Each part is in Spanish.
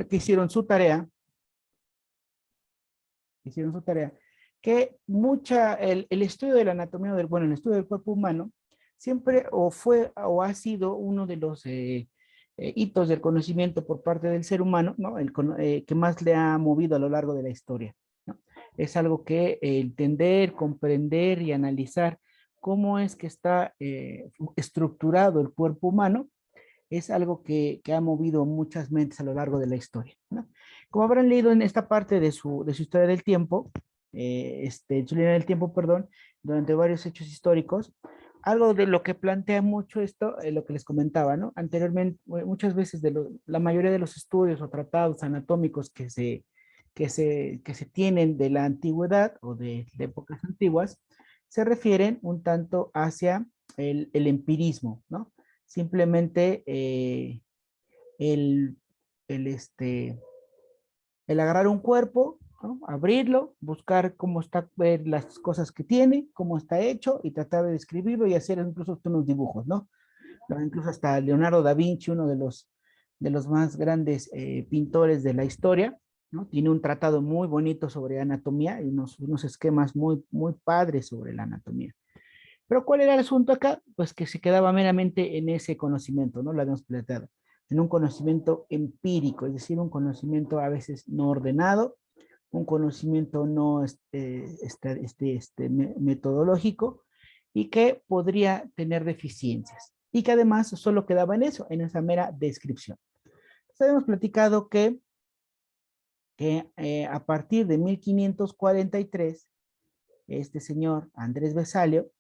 que hicieron su tarea, que el estudio de la anatomía, el estudio del cuerpo humano, siempre o fue o ha sido uno de los hitos del conocimiento por parte del ser humano, ¿no? Que más le ha movido a lo largo de la historia, ¿no? Es algo que entender, comprender y analizar cómo es que está estructurado el cuerpo humano es algo que ha movido muchas mentes a lo largo de la historia, ¿no? Como habrán leído en esta parte de su historia del tiempo, su línea del tiempo, perdón, durante varios hechos históricos, algo de lo que plantea mucho esto, lo que les comentaba, ¿no? Anteriormente, muchas veces la mayoría de los estudios o tratados anatómicos que se tienen de la antigüedad o de épocas antiguas, se refieren un tanto hacia el empirismo, ¿no? Simplemente el, el agarrar un cuerpo, ¿no? Abrirlo, buscar cómo está, ver las cosas que tiene, cómo está hecho y tratar de describirlo y hacer incluso unos dibujos, ¿no? Incluso hasta Leonardo da Vinci, uno de los más grandes pintores de la historia, ¿no? Tiene un tratado muy bonito sobre anatomía y unos esquemas muy, muy padres sobre la anatomía. Pero ¿cuál era el asunto acá? Pues que se quedaba meramente en ese conocimiento, ¿no? Lo habíamos planteado, en un conocimiento empírico, es decir, un conocimiento a veces no ordenado, un conocimiento no metodológico y que podría tener deficiencias y que además solo quedaba en eso, en esa mera descripción. Entonces, habíamos platicado que a partir de 1543, este señor Andrés Vesalio,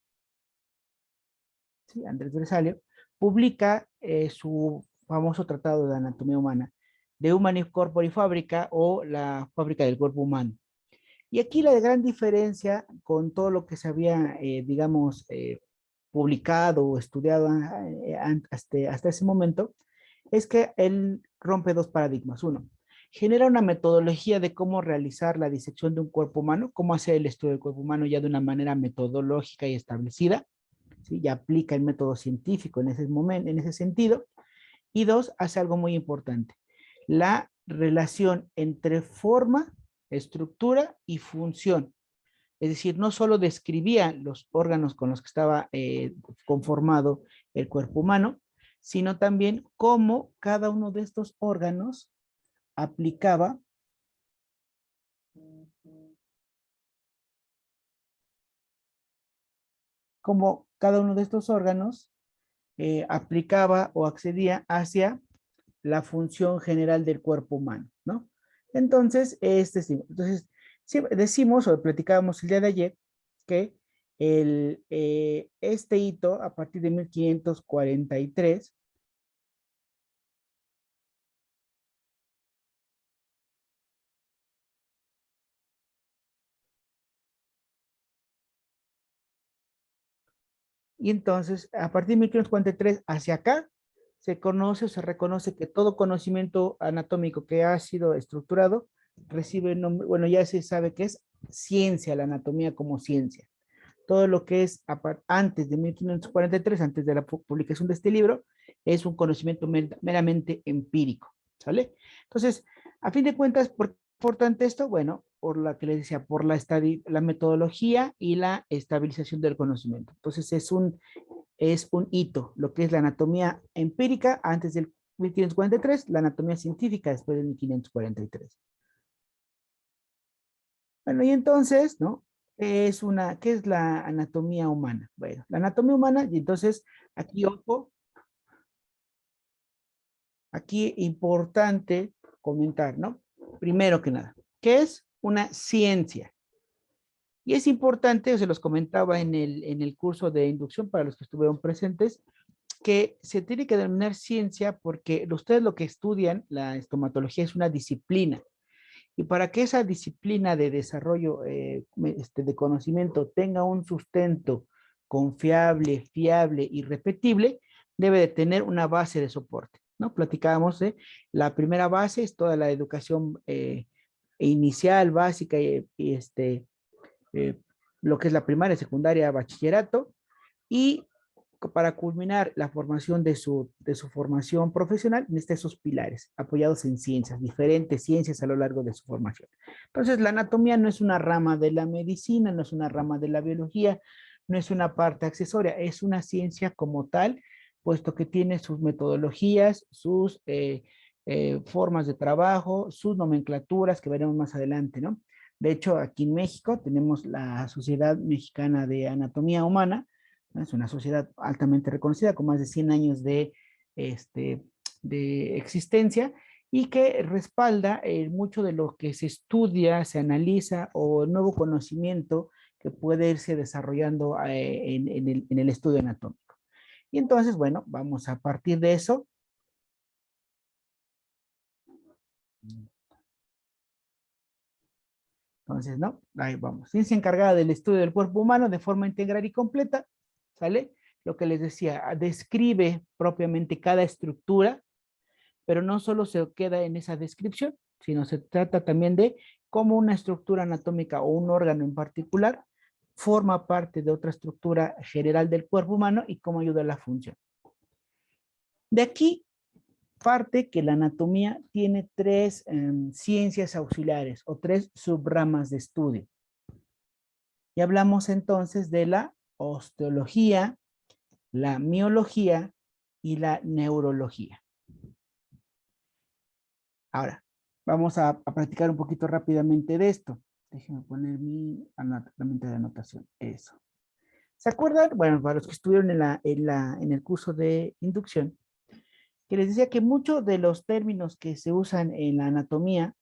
¿sí? Andrés Vesalio, publica su famoso tratado de anatomía humana, De Humanis Corpori Fabrica o la fábrica del cuerpo humano. Y aquí la gran diferencia con todo lo que se había, digamos, publicado o estudiado hasta ese momento, es que él rompe dos paradigmas. Uno, genera una metodología de cómo realizar la disección de un cuerpo humano, cómo hacer el estudio del cuerpo humano ya de una manera metodológica y establecida, ¿sí? Ya aplica el método científico en ese momento, en ese sentido. Y dos, hace algo muy importante, la relación entre forma, estructura y función. Es decir, no solo describía los órganos con los que estaba conformado el cuerpo humano, sino también cómo cada uno de estos órganos aplicaba, cómo cada uno de estos órganos aplicaba o accedía hacia la función general del cuerpo humano, ¿no? Entonces, sí, decimos o platicábamos el día de ayer que este hito, a partir de 1543, y entonces, a partir de 1543 hacia acá, se conoce o se reconoce que todo conocimiento anatómico que ha sido estructurado recibe nombre, bueno, ya se sabe que es ciencia, la anatomía como ciencia. Todo lo que es antes de 1543, antes de la publicación de este libro, es un conocimiento meramente empírico, ¿sale? Entonces, a fin de cuentas, ¿por qué es importante esto? Bueno, por la que les decía, por la metodología y la estabilización del conocimiento. Entonces, es un hito, lo que es la anatomía empírica antes del 1543, la anatomía científica después del 1543. Bueno, y entonces, ¿no? ¿Qué es la anatomía humana? Bueno, la anatomía humana, y entonces, aquí, ojo, aquí importante comentar, ¿no? Primero que nada, ¿qué es una ciencia? Y es importante, se los comentaba en el curso de inducción para los que estuvieron presentes, que se tiene que denominar ciencia porque ustedes lo que estudian, la estomatología, es una disciplina. Y para que esa disciplina de desarrollo de conocimiento tenga un sustento confiable, fiable y repetible, debe de tener una base de soporte, ¿no? Platicábamos de la primera base, es toda la educación inicial, básica y lo que es la primaria, secundaria, bachillerato, y para culminar la formación de su formación profesional, necesita esos pilares, apoyados en ciencias, diferentes ciencias a lo largo de su formación. Entonces, la anatomía no es una rama de la medicina, no es una rama de la biología, no es una parte accesoria, es una ciencia como tal, puesto que tiene sus metodologías, sus formas de trabajo, sus nomenclaturas que veremos más adelante, ¿no? De hecho, aquí en México tenemos la Sociedad Mexicana de Anatomía Humana, ¿no? Es una sociedad altamente reconocida con más de 100 años de existencia y que respalda mucho de lo que se estudia, se analiza o el nuevo conocimiento que puede irse desarrollando en el estudio anatómico. Y entonces, bueno, vamos a partir de eso. Entonces, ¿no? Ahí vamos. Ciencia encargada del estudio del cuerpo humano de forma integral y completa, ¿sale? Lo que les decía, describe propiamente cada estructura, pero no solo se queda en esa descripción, sino se trata también de cómo una estructura anatómica o un órgano en particular forma parte de otra estructura general del cuerpo humano y cómo ayuda a la función. De aquí parte que la anatomía tiene tres ciencias auxiliares o tres subramas de estudio. Y hablamos entonces de la osteología, la miología y la neurología. Ahora, vamos a practicar un poquito rápidamente de esto. Déjenme poner mi herramienta de anotación. Eso. ¿Se acuerdan? Bueno, para los que estuvieron en el curso de inducción, que les decía que muchos de los términos que se usan en la anatomía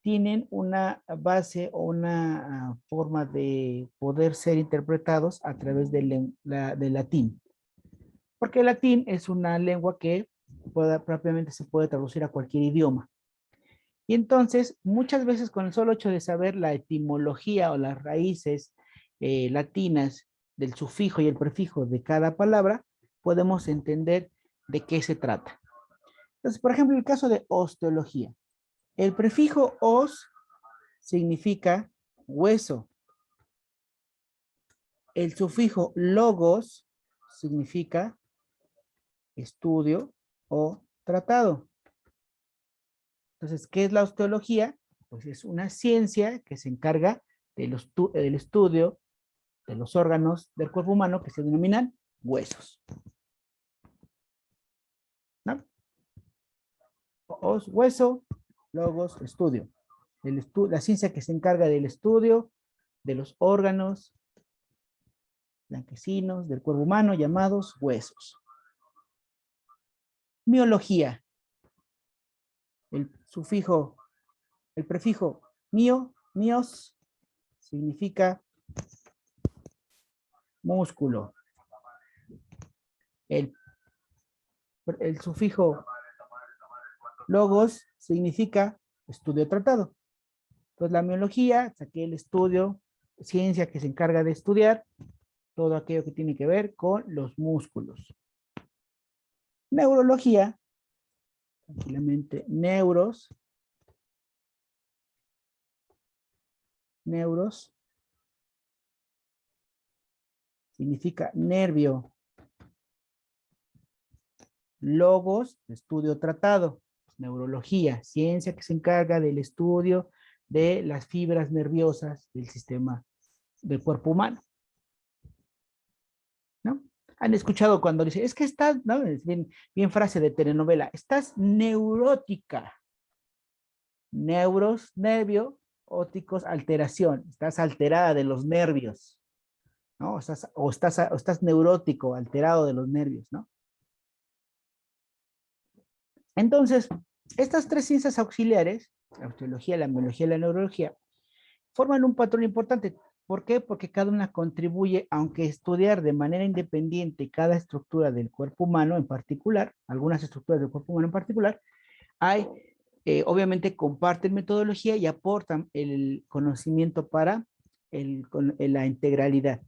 tienen una base o una forma de poder ser interpretados a través del latín. Porque el latín es una lengua que propiamente se puede traducir a cualquier idioma. Y entonces, muchas veces con el solo hecho de saber la etimología o las raíces latinas del sufijo y el prefijo de cada palabra, podemos entender de qué se trata. Entonces, por ejemplo, el caso de osteología. El prefijo os significa hueso. El sufijo logos significa estudio o tratado. Entonces, ¿qué es la osteología? Pues es una ciencia que se encarga del estudio de los órganos del cuerpo humano que se denominan huesos. ¿No? Os, hueso, logos, estudio. La ciencia que se encarga del estudio de los órganos blanquecinos del cuerpo humano llamados huesos. Miología. El prefijo mios, significa músculo. El sufijo logos significa estudio tratado. Entonces la miología es aquel estudio, ciencia que se encarga de estudiar todo aquello que tiene que ver con los músculos. Neurología, tranquilamente, neuros, significa nervio. Logos, estudio tratado. Neurología, ciencia que se encarga del estudio de las fibras nerviosas del sistema del cuerpo humano. ¿No? Han escuchado cuando dice, es que estás, ¿no? Es bien frase de telenovela, estás neurótica. Neuros, nervio, ópticos, alteración. Estás alterada de los nervios, ¿no? Estás neurótico, alterado de los nervios, ¿no? Entonces, estas tres ciencias auxiliares, la osteología, la biología y la neurología, forman un patrón importante. ¿Por qué? Porque cada una contribuye, aunque estudiar de manera independiente cada estructura del cuerpo humano en particular, algunas estructuras del cuerpo humano en particular, obviamente comparten metodología y aportan el conocimiento para la integralidad.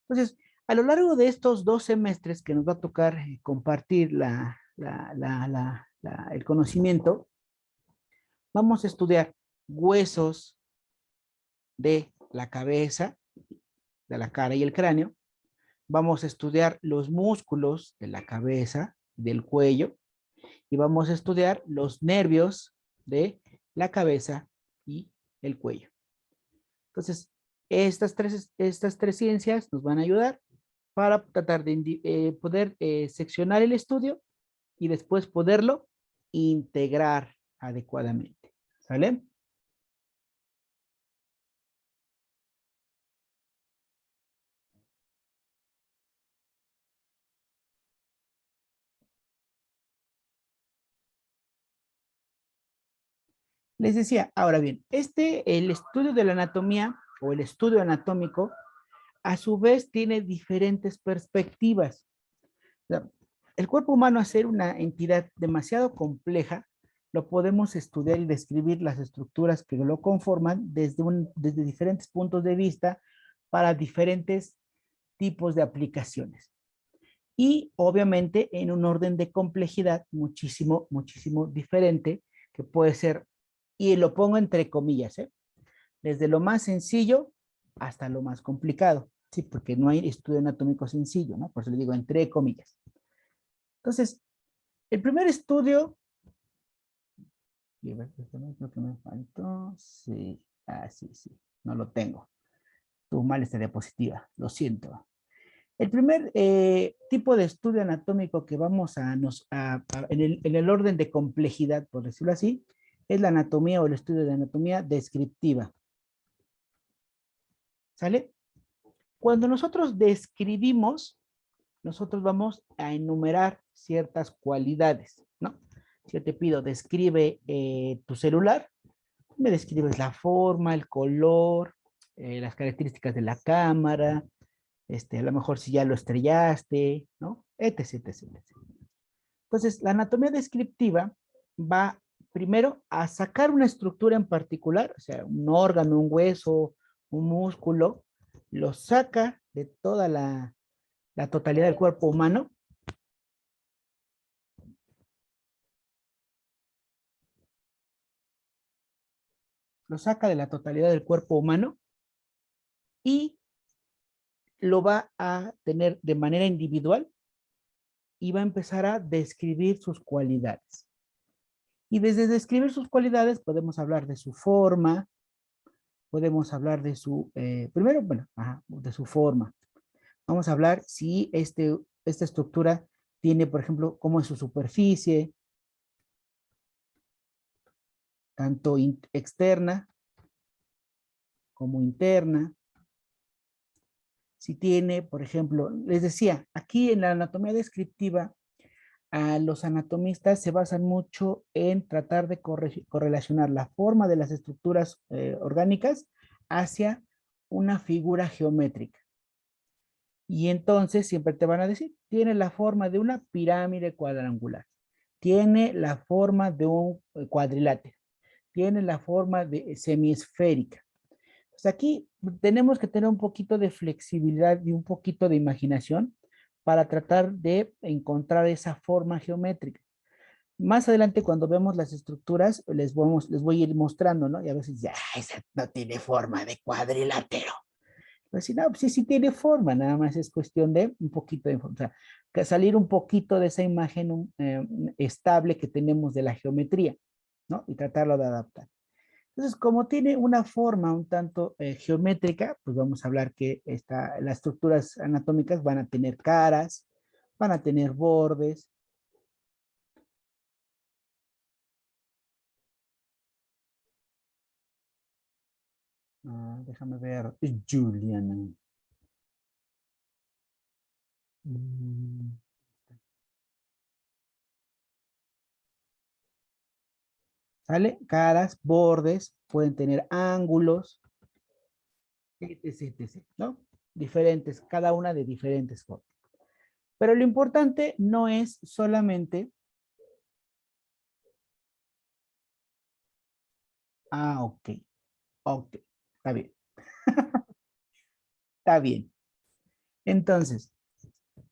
Entonces, a lo largo de estos 2 semestres que nos va a tocar compartir el conocimiento, vamos a estudiar huesos de la cabeza, de la cara y el cráneo, vamos a estudiar los músculos de la cabeza, del cuello, y vamos a estudiar los nervios de la cabeza y el cuello. Entonces, estas tres ciencias nos van a ayudar para tratar de poder seccionar el estudio y después poderlo integrar adecuadamente. ¿Sale? Les decía, ahora bien, el estudio de la anatomía o el estudio anatómico, a su vez tiene diferentes perspectivas. O sea, el cuerpo humano, al ser una entidad demasiado compleja, lo podemos estudiar y describir las estructuras que lo conforman desde diferentes puntos de vista para diferentes tipos de aplicaciones. Y obviamente en un orden de complejidad muchísimo, muchísimo diferente, que puede ser, y lo pongo entre comillas, desde lo más sencillo hasta lo más complicado. Sí, porque no hay estudio anatómico sencillo, ¿no? Por eso le digo entre comillas. Entonces, el primer estudio, creo que me faltó, sí, sí, no lo tengo. Tu mal esta diapositiva, lo siento. El primer tipo de estudio anatómico que vamos en el orden de complejidad, por decirlo así, es la anatomía o el estudio de anatomía descriptiva. ¿Sale? Cuando nosotros describimos, nosotros vamos a enumerar ciertas cualidades, ¿no? Si yo te pido, describe tu celular, me describes la forma, el color, las características de la cámara, a lo mejor si ya lo estrellaste, ¿no? Etc, etc, etc. Entonces, la anatomía descriptiva va primero a sacar una estructura en particular, o sea, un órgano, un hueso, un músculo, lo saca de toda la totalidad del cuerpo humano. Lo saca de la totalidad del cuerpo humano y lo va a tener de manera individual y va a empezar a describir sus cualidades. Y desde describir sus cualidades podemos hablar de su forma, podemos hablar de su, primero, bueno, de su forma. Vamos a hablar si esta estructura tiene, por ejemplo, cómo es su superficie, tanto externa como interna. Si tiene, por ejemplo, les decía, aquí en la anatomía descriptiva, a los anatomistas se basan mucho en tratar de correlacionar la forma de las estructuras orgánicas hacia una figura geométrica. Y entonces siempre te van a decir, tiene la forma de una pirámide cuadrangular, tiene la forma de un cuadrilátero, tiene la forma de semiesférica. Pues aquí tenemos que tener un poquito de flexibilidad y un poquito de imaginación para tratar de encontrar esa forma geométrica. Más adelante, cuando vemos las estructuras, les voy a ir mostrando, ¿no? Y a veces, ya, esa no tiene forma de cuadrilátero. Pues sí, no, pues sí, sí tiene forma, nada más es cuestión de un poquito de, o sea, que salir un poquito de esa imagen estable que tenemos de la geometría, ¿no? Y tratarlo de adaptar. Entonces, como tiene una forma un tanto geométrica, pues vamos a hablar que las estructuras anatómicas van a tener caras, van a tener bordes. Déjame ver, Juliana. Mm, ¿Sale? Caras, bordes, pueden tener ángulos, etc, etc, ¿no? Diferentes, cada una de diferentes formas. Pero lo importante no es solamente, ok, ok, está bien, está bien. Entonces,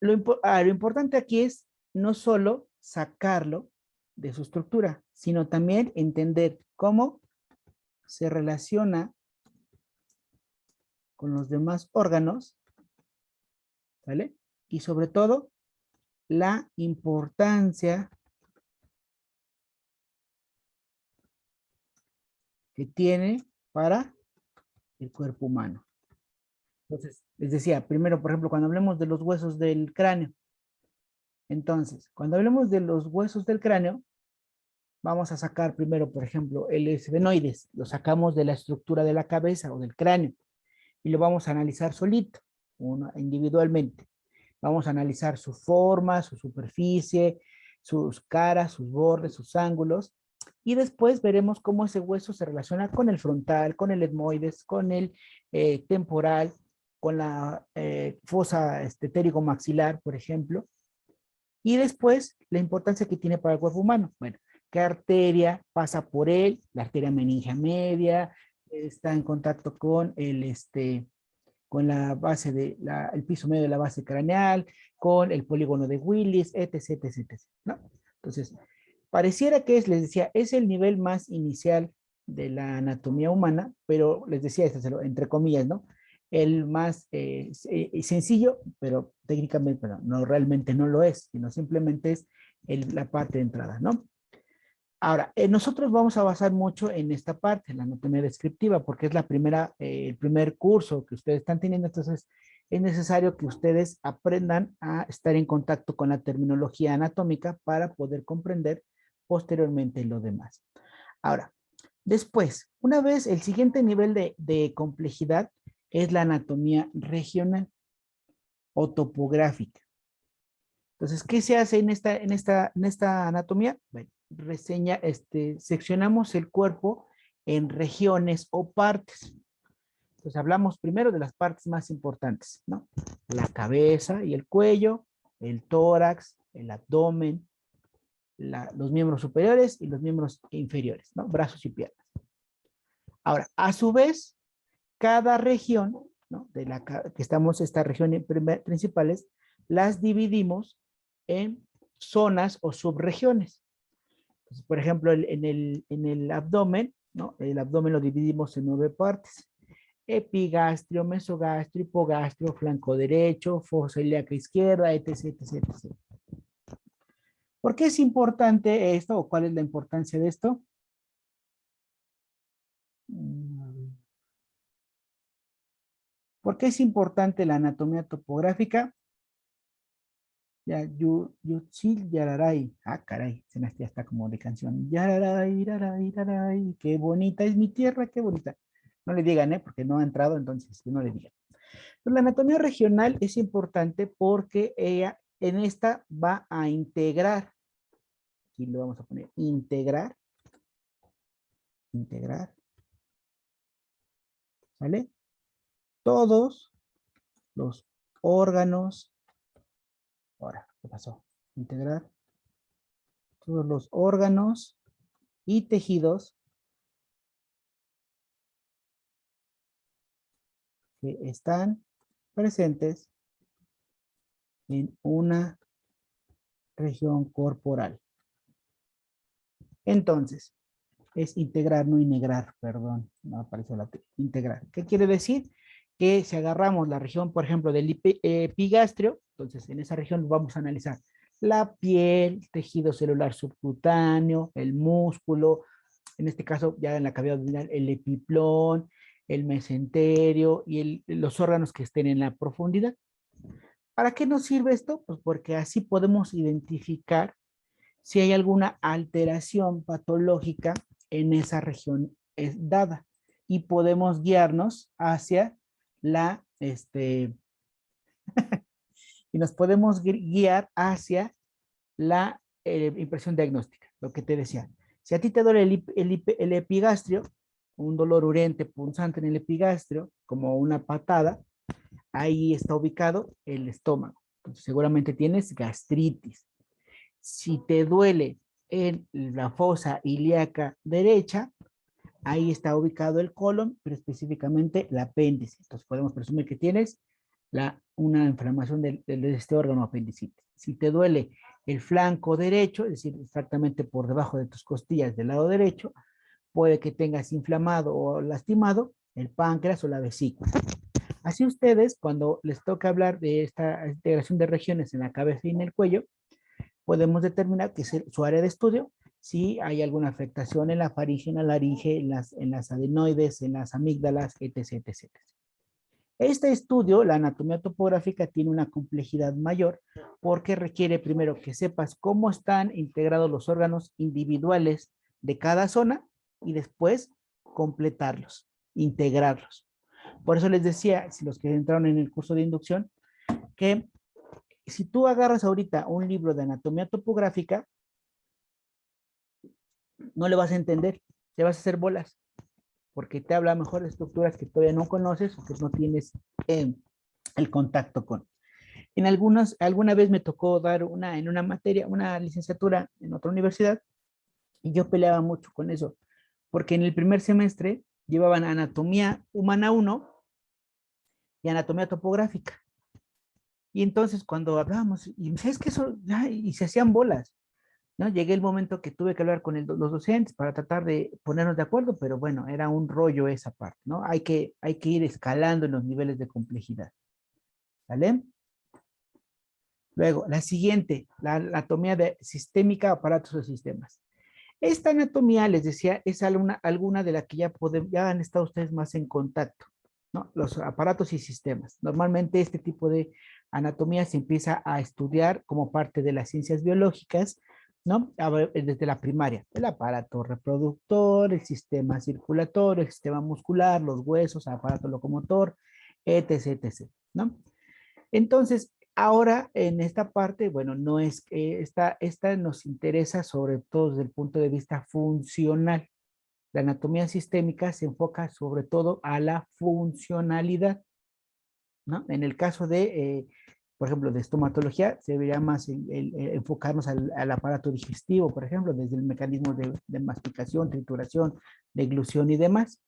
lo importante aquí es no solo sacarlo de su estructura, sino también entender cómo se relaciona con los demás órganos ¿sale? Y sobre todo, la importancia que tiene para el cuerpo humano. Entonces, les decía, primero, por ejemplo, cuando hablemos de los huesos del cráneo. Entonces, cuando hablemos de los huesos del cráneo, vamos a sacar primero, por ejemplo, el esfenoides. Lo sacamos de la estructura de la cabeza o del cráneo y lo vamos a analizar solito, individualmente. Vamos a analizar su forma, su superficie, sus caras, sus bordes, sus ángulos, y después veremos cómo ese hueso se relaciona con el frontal, con el etmoides, con el temporal, con la fosa térico-maxilar, por ejemplo, y después la importancia que tiene para el cuerpo humano. Bueno, ¿qué arteria pasa por él? La arteria meningia media, está en contacto con con la base el piso medio de la base craneal, con el polígono de Willis, etc, etc, etc, ¿no? Entonces, pareciera que les decía, es el nivel más inicial de la anatomía humana, pero les decía, entre comillas, ¿no? El más sencillo, pero técnicamente, pero no, realmente no lo es, sino simplemente es la parte de entrada, ¿no? Ahora, nosotros vamos a basar mucho en esta parte, la anatomía descriptiva, porque es el primer curso que ustedes están teniendo, entonces es necesario que ustedes aprendan a estar en contacto con la terminología anatómica para poder comprender posteriormente lo demás. Ahora, después, una vez el siguiente nivel de complejidad es la anatomía regional o topográfica. Entonces, ¿qué se hace en esta anatomía? Bueno, seccionamos el cuerpo en regiones o partes. Entonces, hablamos primero de las partes más importantes, ¿no? La cabeza y el cuello, el tórax, el abdomen, los miembros superiores y los miembros inferiores, ¿no? Brazos y piernas. Ahora, a su vez, cada región, ¿no? Que estamos, esta región principales, las dividimos en zonas o subregiones. Entonces, por ejemplo, en el abdomen, ¿no? El abdomen lo dividimos en 9 partes. Epigastrio, mesogastrio, hipogastrio, flanco derecho, fosa ilíaca izquierda, etc, etc, etc. ¿Por qué es importante esto o cuál es la importancia de esto? ¿Por qué es importante la anatomía topográfica? Ya, Yutzil Yararay. Ah, caray, ya está como de canción. Yararay, yararay, yararay. Qué bonita es mi tierra, qué bonita. No le digan, porque no ha entrado, entonces no le digan. Pues la anatomía regional es importante porque ella en esta va a integrar, aquí lo vamos a poner, integrar, ¿vale? Todos los órganos, ahora, ¿qué pasó? Integrar todos los órganos y tejidos que están presentes en una región corporal. Entonces, es integrar, no integrar, perdón, no apareció la T, integrar. ¿Qué quiere decir? Que si agarramos la región, por ejemplo, del epigastrio, entonces en esa región vamos a analizar la piel, tejido celular subcutáneo, el músculo, en este caso ya en la cavidad abdominal, el epiplón, el mesenterio y los órganos que estén en la profundidad. ¿Para qué nos sirve esto? Pues porque así podemos identificar si hay alguna alteración patológica en esa región dada y podemos guiarnos hacia y nos podemos guiar hacia la impresión diagnóstica, lo que te decía. Si a ti te duele el epigastrio, un dolor urente punzante en el epigastrio, como una patada, ahí está ubicado el estómago. Entonces, seguramente tienes gastritis. Si te duele en la fosa ilíaca derecha, ahí está ubicado el colon, pero específicamente el apéndice. Entonces podemos presumir que tienes una inflamación de este órgano apendicitis. Si te duele el flanco derecho, es decir, exactamente por debajo de tus costillas del lado derecho, puede que tengas inflamado o lastimado el páncreas o la vesícula. Así ustedes, cuando les toca hablar de esta integración de regiones en la cabeza y en el cuello, podemos determinar que es su área de estudio, si hay alguna afectación en la faringe, en la laringe, en las adenoides, en las amígdalas, etc, etc. Este estudio, la anatomía topográfica, tiene una complejidad mayor porque requiere primero que sepas cómo están integrados los órganos individuales de cada zona y después completarlos, integrarlos. Por eso les decía, si los que entraron en el curso de inducción, que si tú agarras ahorita un libro de anatomía topográfica, no le vas a entender, te vas a hacer bolas, porque te habla mejor de estructuras que todavía no conoces o que no tienes el contacto con. Alguna vez me tocó dar en una materia, una licenciatura en otra universidad, y yo peleaba mucho con eso, porque en el primer semestre llevaban anatomía humana 1 y anatomía topográfica. Y entonces cuando hablábamos, y es que eso, y se hacían bolas, ¿no? Llegué el momento que tuve que hablar con los docentes para tratar de ponernos de acuerdo, pero bueno, era un rollo esa parte, ¿no? Hay que ir escalando en los niveles de complejidad, ¿vale? Luego, la siguiente, la anatomía sistémica, aparatos o sistemas. Esta anatomía, les decía, es alguna de la que ya han estado ustedes más en contacto, ¿no? Los aparatos y sistemas. Normalmente este tipo de anatomía se empieza a estudiar como parte de las ciencias biológicas, ¿no? Desde la primaria. El aparato reproductor, el sistema circulatorio, el sistema muscular, los huesos, el aparato locomotor, etc, etc, ¿no? Entonces, ahora en esta parte, bueno, no es que esta nos interesa sobre todo desde el punto de vista funcional. La anatomía sistémica se enfoca sobre todo a la funcionalidad, ¿no? En el caso de, por ejemplo, de estomatología, se debería más enfocarnos al aparato digestivo, por ejemplo, desde el mecanismo de masticación, trituración, deglución y demás,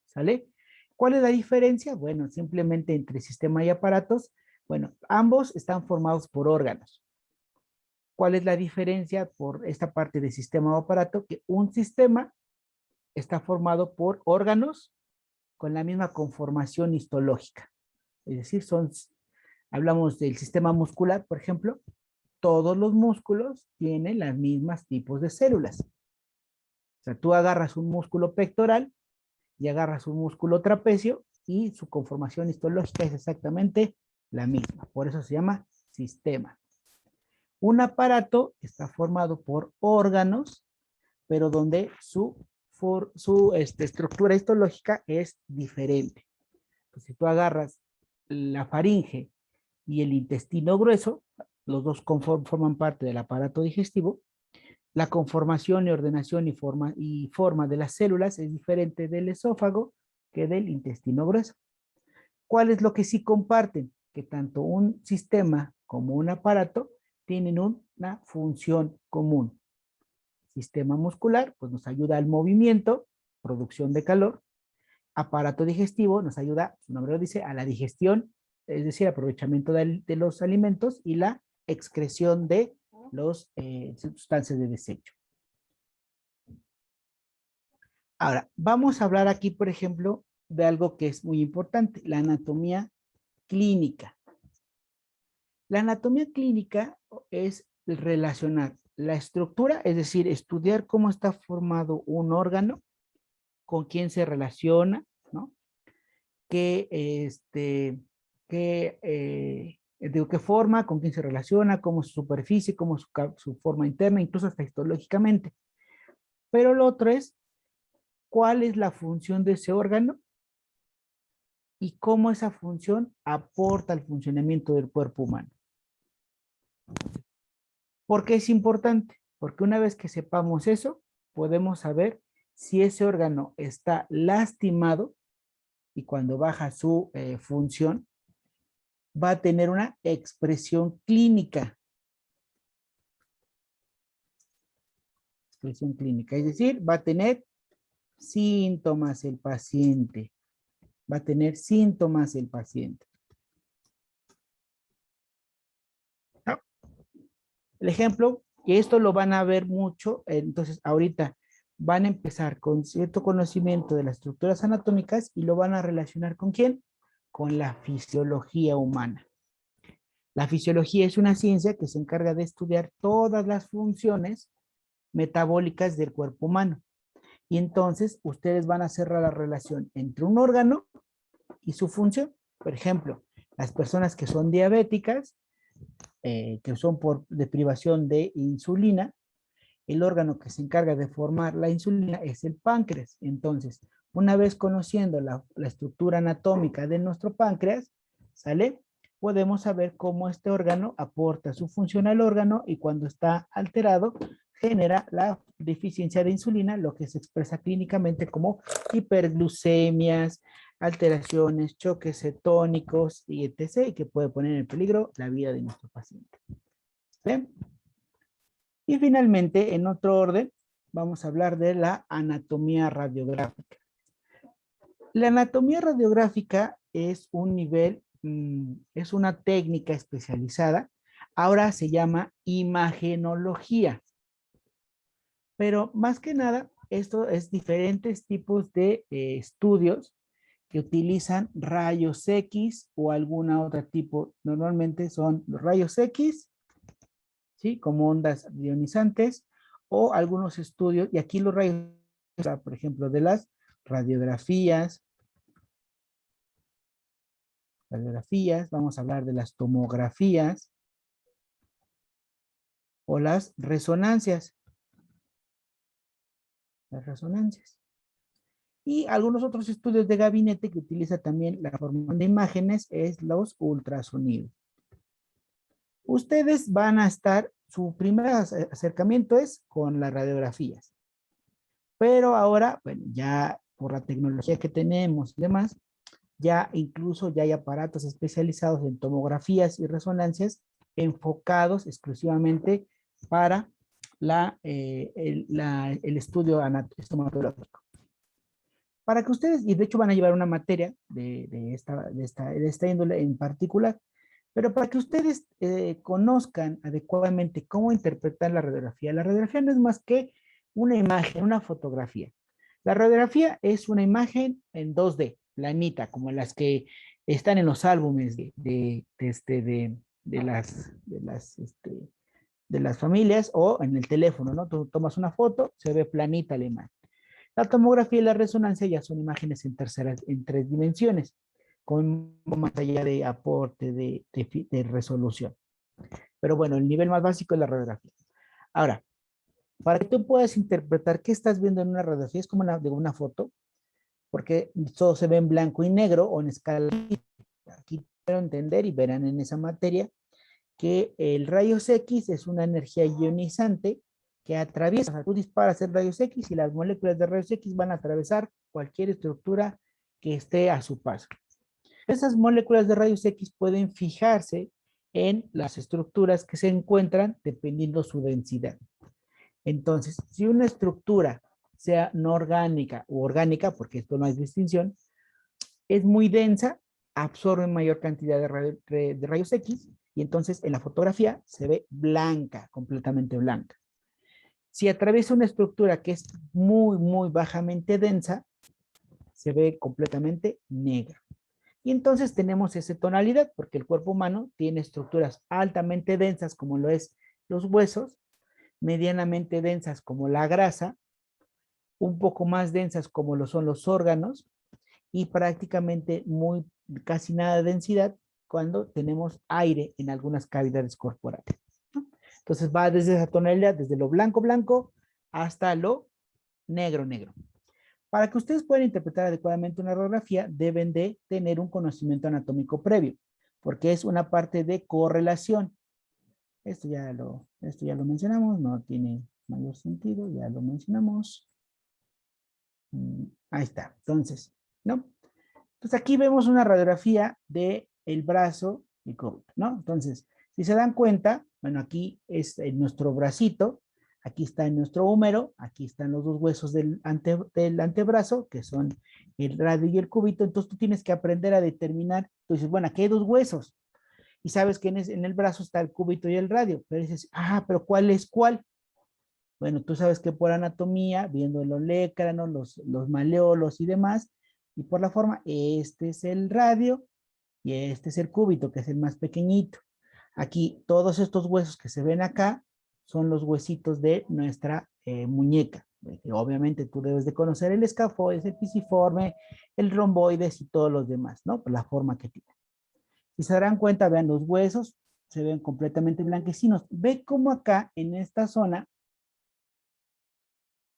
¿sale? ¿Cuál es la diferencia? Bueno, simplemente entre sistema y aparatos. Bueno, ambos están formados por órganos. ¿Cuál es la diferencia por esta parte de sistema o aparato? Que un sistema está formado por órganos con la misma conformación histológica. Es decir, hablamos del sistema muscular, por ejemplo, todos los músculos tienen las mismas tipos de células. O sea, tú agarras un músculo pectoral y agarras un músculo trapecio y su conformación histológica es exactamente la misma. Por eso se llama sistema. Un aparato está formado por órganos, pero donde su estructura histológica es diferente. Pues si tú agarras la faringe y el intestino grueso, los dos forman parte del aparato digestivo, la conformación y ordenación y forma de las células es diferente del esófago que del intestino grueso. ¿Cuál es lo que sí comparten? Que tanto un sistema como un aparato tienen una función común. Sistema muscular, pues nos ayuda al movimiento, producción de calor. Aparato digestivo nos ayuda, su nombre lo dice, a la digestión, es decir, aprovechamiento de los alimentos y la excreción de las sustancias de desecho. Ahora, vamos a hablar aquí, por ejemplo, de algo que es muy importante, la anatomía clínica. La anatomía clínica es relacionar la estructura, es decir, estudiar cómo está formado un órgano, con quién se relaciona, ¿no? Qué forma, con quién se relaciona, cómo es su superficie, cómo es su forma interna, incluso hasta histológicamente. Pero lo otro es, ¿cuál es la función de ese órgano? Y cómo esa función aporta al funcionamiento del cuerpo humano. ¿Por qué es importante? Porque una vez que sepamos eso, podemos saber si ese órgano está lastimado y cuando baja su función, va a tener una expresión clínica. Expresión clínica, es decir, va a tener síntomas el paciente. Va a tener síntomas el paciente. ¿No? El ejemplo, que esto lo van a ver mucho, entonces ahorita van a empezar con cierto conocimiento de las estructuras anatómicas y lo van a relacionar ¿con quién? con la fisiología humana. La fisiología es una ciencia que se encarga de estudiar todas las funciones metabólicas del cuerpo humano. Y entonces ustedes van a hacer la relación entre un órgano y su función. Por ejemplo, las personas que son diabéticas, que son por deprivación de insulina, el órgano que se encarga de formar la insulina es el páncreas. Entonces, una vez conociendo la estructura anatómica de nuestro páncreas, ¿sale? Podemos saber cómo este órgano aporta su función al órgano y cuando está alterado, genera la deficiencia de insulina, lo que se expresa clínicamente como hiperglucemias, alteraciones, choques cetónicos y etc., y que puede poner en peligro la vida de nuestro paciente. ¿Sí? Y finalmente, en otro orden, vamos a hablar de la anatomía radiográfica. La anatomía radiográfica es un nivel, es una técnica especializada. Ahora se llama imagenología. Pero más que nada, esto es diferentes tipos de estudios que utilizan rayos X o alguna otra tipo. Normalmente son los rayos X, ¿sí? Como ondas ionizantes o algunos estudios, y aquí los rayos, por ejemplo, de las radiografías, vamos a hablar de las tomografías o las resonancias. Las resonancias. Y algunos otros estudios de gabinete que utiliza también la formación de imágenes es los ultrasonidos. Ustedes van a estar, su primer acercamiento es con las radiografías. Pero ahora, bueno, ya por la tecnología que tenemos y demás, ya incluso ya hay aparatos especializados en tomografías y resonancias enfocados exclusivamente para el estudio estomatológico. Para que ustedes, y de hecho van a llevar una materia de esta índole en particular, pero para que ustedes conozcan adecuadamente cómo interpretar la radiografía. La radiografía no es más que una imagen, una fotografía. La radiografía es una imagen en 2D, planita, como las que están en los álbumes de las familias o en el teléfono, ¿no? Tú tomas una foto, se ve planita la imagen. La tomografía y la resonancia ya son imágenes en 3 dimensiones, con más allá de aporte de resolución. Pero bueno, el nivel más básico es la radiografía. Ahora, para que tú puedas interpretar qué estás viendo en una radiografía, es como de una foto, porque todo se ve en blanco y negro o en escala. Aquí quiero entender y verán en esa materia que el rayos X es una energía ionizante que atraviesa, o sea, tú disparas el rayos X y las moléculas de rayos X van a atravesar cualquier estructura que esté a su paso. Esas moléculas de rayos X pueden fijarse en las estructuras que se encuentran dependiendo su densidad. Entonces, si una estructura, sea no orgánica o orgánica, porque esto no hay distinción, es muy densa, absorbe mayor cantidad de rayos X y entonces en la fotografía se ve blanca, completamente blanca. Si atraviesa una estructura que es muy, muy bajamente densa, se ve completamente negra. Y entonces tenemos esa tonalidad, porque el cuerpo humano tiene estructuras altamente densas, como lo es los huesos, medianamente densas como la grasa, un poco más densas como lo son los órganos, y prácticamente casi nada de densidad cuando tenemos aire en algunas cavidades corporales, ¿no? Entonces va desde esa tonalidad, desde lo blanco blanco hasta lo negro negro. Para que ustedes puedan interpretar adecuadamente una radiografía, deben de tener un conocimiento anatómico previo, porque es una parte de correlación. Esto ya lo mencionamos, no tiene mayor sentido, ya lo mencionamos. Ahí está, entonces, ¿no? Entonces aquí vemos una radiografía del brazo y COVID, ¿no? Entonces, si se dan cuenta, bueno, aquí es nuestro bracito, aquí está en nuestro húmero, aquí están los 2 huesos del antebrazo, que son el radio y el cúbito. Entonces tú tienes que aprender a determinar, tú dices, bueno, aquí hay 2 huesos, y sabes que en el brazo está el cúbito y el radio, pero dices, pero ¿cuál es cuál? Bueno, tú sabes que por anatomía, viendo el olecrano, los maleolos y demás, y por la forma, este es el radio y este es el cúbito, que es el más pequeñito. Aquí, todos estos huesos que se ven acá son los huesitos de nuestra muñeca. Obviamente tú debes de conocer el escafoides, el pisiforme, el romboides y todos los demás, ¿no? Por la forma que tiene. Si se darán cuenta, vean los huesos, se ven completamente blanquecinos. Ve cómo acá, en esta zona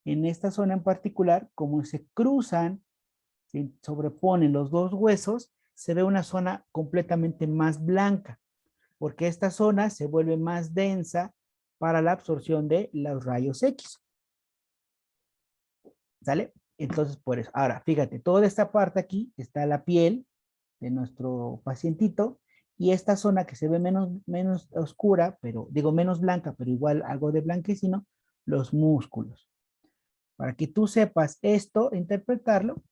en particular, como se cruzan, se sobreponen los dos huesos, se ve una zona completamente más blanca, porque esta zona se vuelve más densa para la absorción de los rayos X. ¿Sale? Entonces, por eso. Ahora, fíjate, toda esta parte aquí está la piel de nuestro pacientito y esta zona que se ve menos oscura, pero digo menos blanca, pero igual algo de blanquecino, los músculos. Para que tú sepas esto, interpretarlo,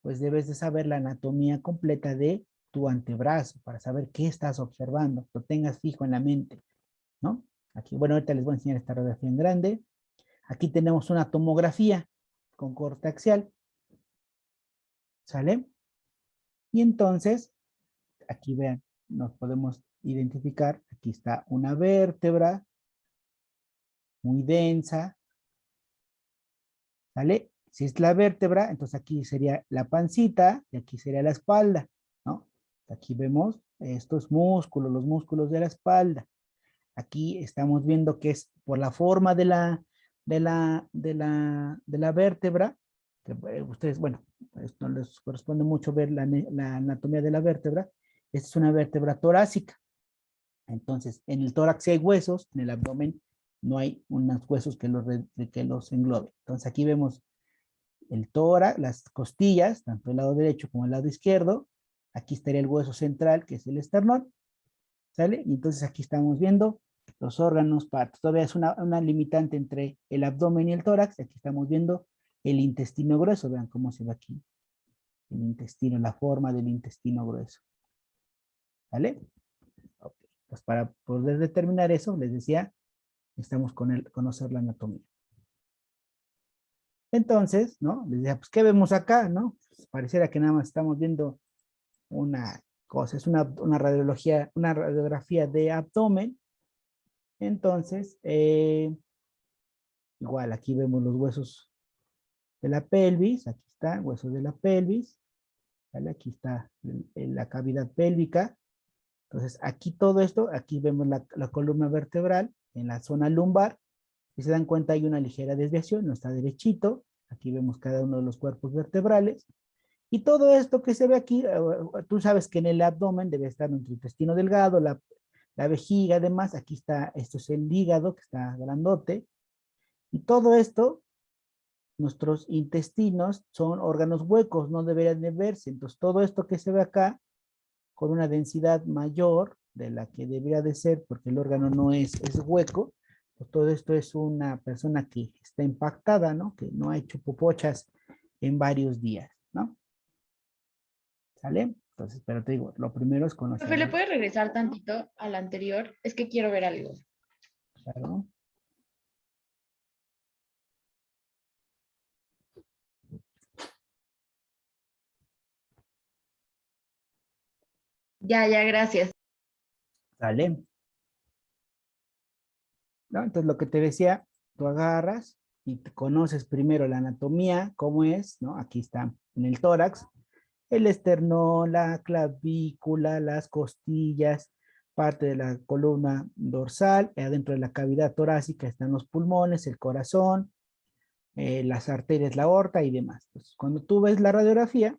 pues debes de saber la anatomía completa de tu antebrazo para saber qué estás observando, lo tengas fijo en la mente, ¿no? Aquí, bueno, ahorita les voy a enseñar esta radiografía en grande. Aquí tenemos una tomografía con corte axial, ¿sale? Y entonces, aquí vean, nos podemos identificar, aquí está una vértebra muy densa, ¿sale? Si es la vértebra, entonces aquí sería la pancita y aquí sería la espalda, ¿no? Aquí vemos estos músculos, los músculos de la espalda. Aquí estamos viendo que es por la forma de la vértebra, que ustedes, bueno, esto les corresponde mucho ver la anatomía de la vértebra. Esta es una vértebra torácica. Entonces, en el tórax sí hay huesos, en el abdomen no hay unos huesos que los engloben. Entonces, aquí vemos el tórax, las costillas, tanto el lado derecho como el lado izquierdo. Aquí estaría el hueso central, que es el esternón, ¿sale? Y entonces aquí estamos viendo los órganos, partes. Todavía es una limitante entre el abdomen y el tórax. Aquí estamos viendo el intestino grueso. Vean cómo se ve aquí. El intestino, la forma del intestino grueso. ¿Vale? Okay. Pues para poder determinar eso, les decía, necesitamos conocer la anatomía. Entonces, ¿no? Les decía, pues, ¿qué vemos acá, no? Pues, pareciera que nada más estamos viendo una cosa, es una radiografía de abdomen. Entonces, igual aquí vemos los huesos de la pelvis, aquí están huesos de la pelvis, ¿vale? Aquí está la cavidad pélvica. Entonces, aquí todo esto, aquí vemos la columna vertebral en la zona lumbar. Si se dan cuenta, hay una ligera desviación, no está derechito. Aquí vemos cada uno de los cuerpos vertebrales. Y todo esto que se ve aquí, tú sabes que en el abdomen debe estar nuestro intestino delgado, la vejiga, además. Aquí está, esto es el hígado, que está grandote. Y todo esto, nuestros intestinos son órganos huecos, no deberían de verse. Entonces, todo esto que se ve acá, con una densidad mayor de la que debería de ser, porque el órgano no es hueco, pues todo esto es una persona que está impactada, ¿no? Que no ha hecho popochas en varios días, ¿no? ¿Sale? Entonces, pero te digo, lo primero es Profe, ¿le conocer. puede regresar tantito al anterior? Es que quiero ver algo. Claro. Ya, gracias. ¿Sale? ¿No? Entonces, lo que te decía, tú agarras y te conoces primero la anatomía, cómo es, ¿no? Aquí está en el tórax, el esternón, la clavícula, las costillas, parte de la columna dorsal, adentro de la cavidad torácica están los pulmones, el corazón, las arterias, la aorta y demás. Entonces, cuando tú ves la radiografía,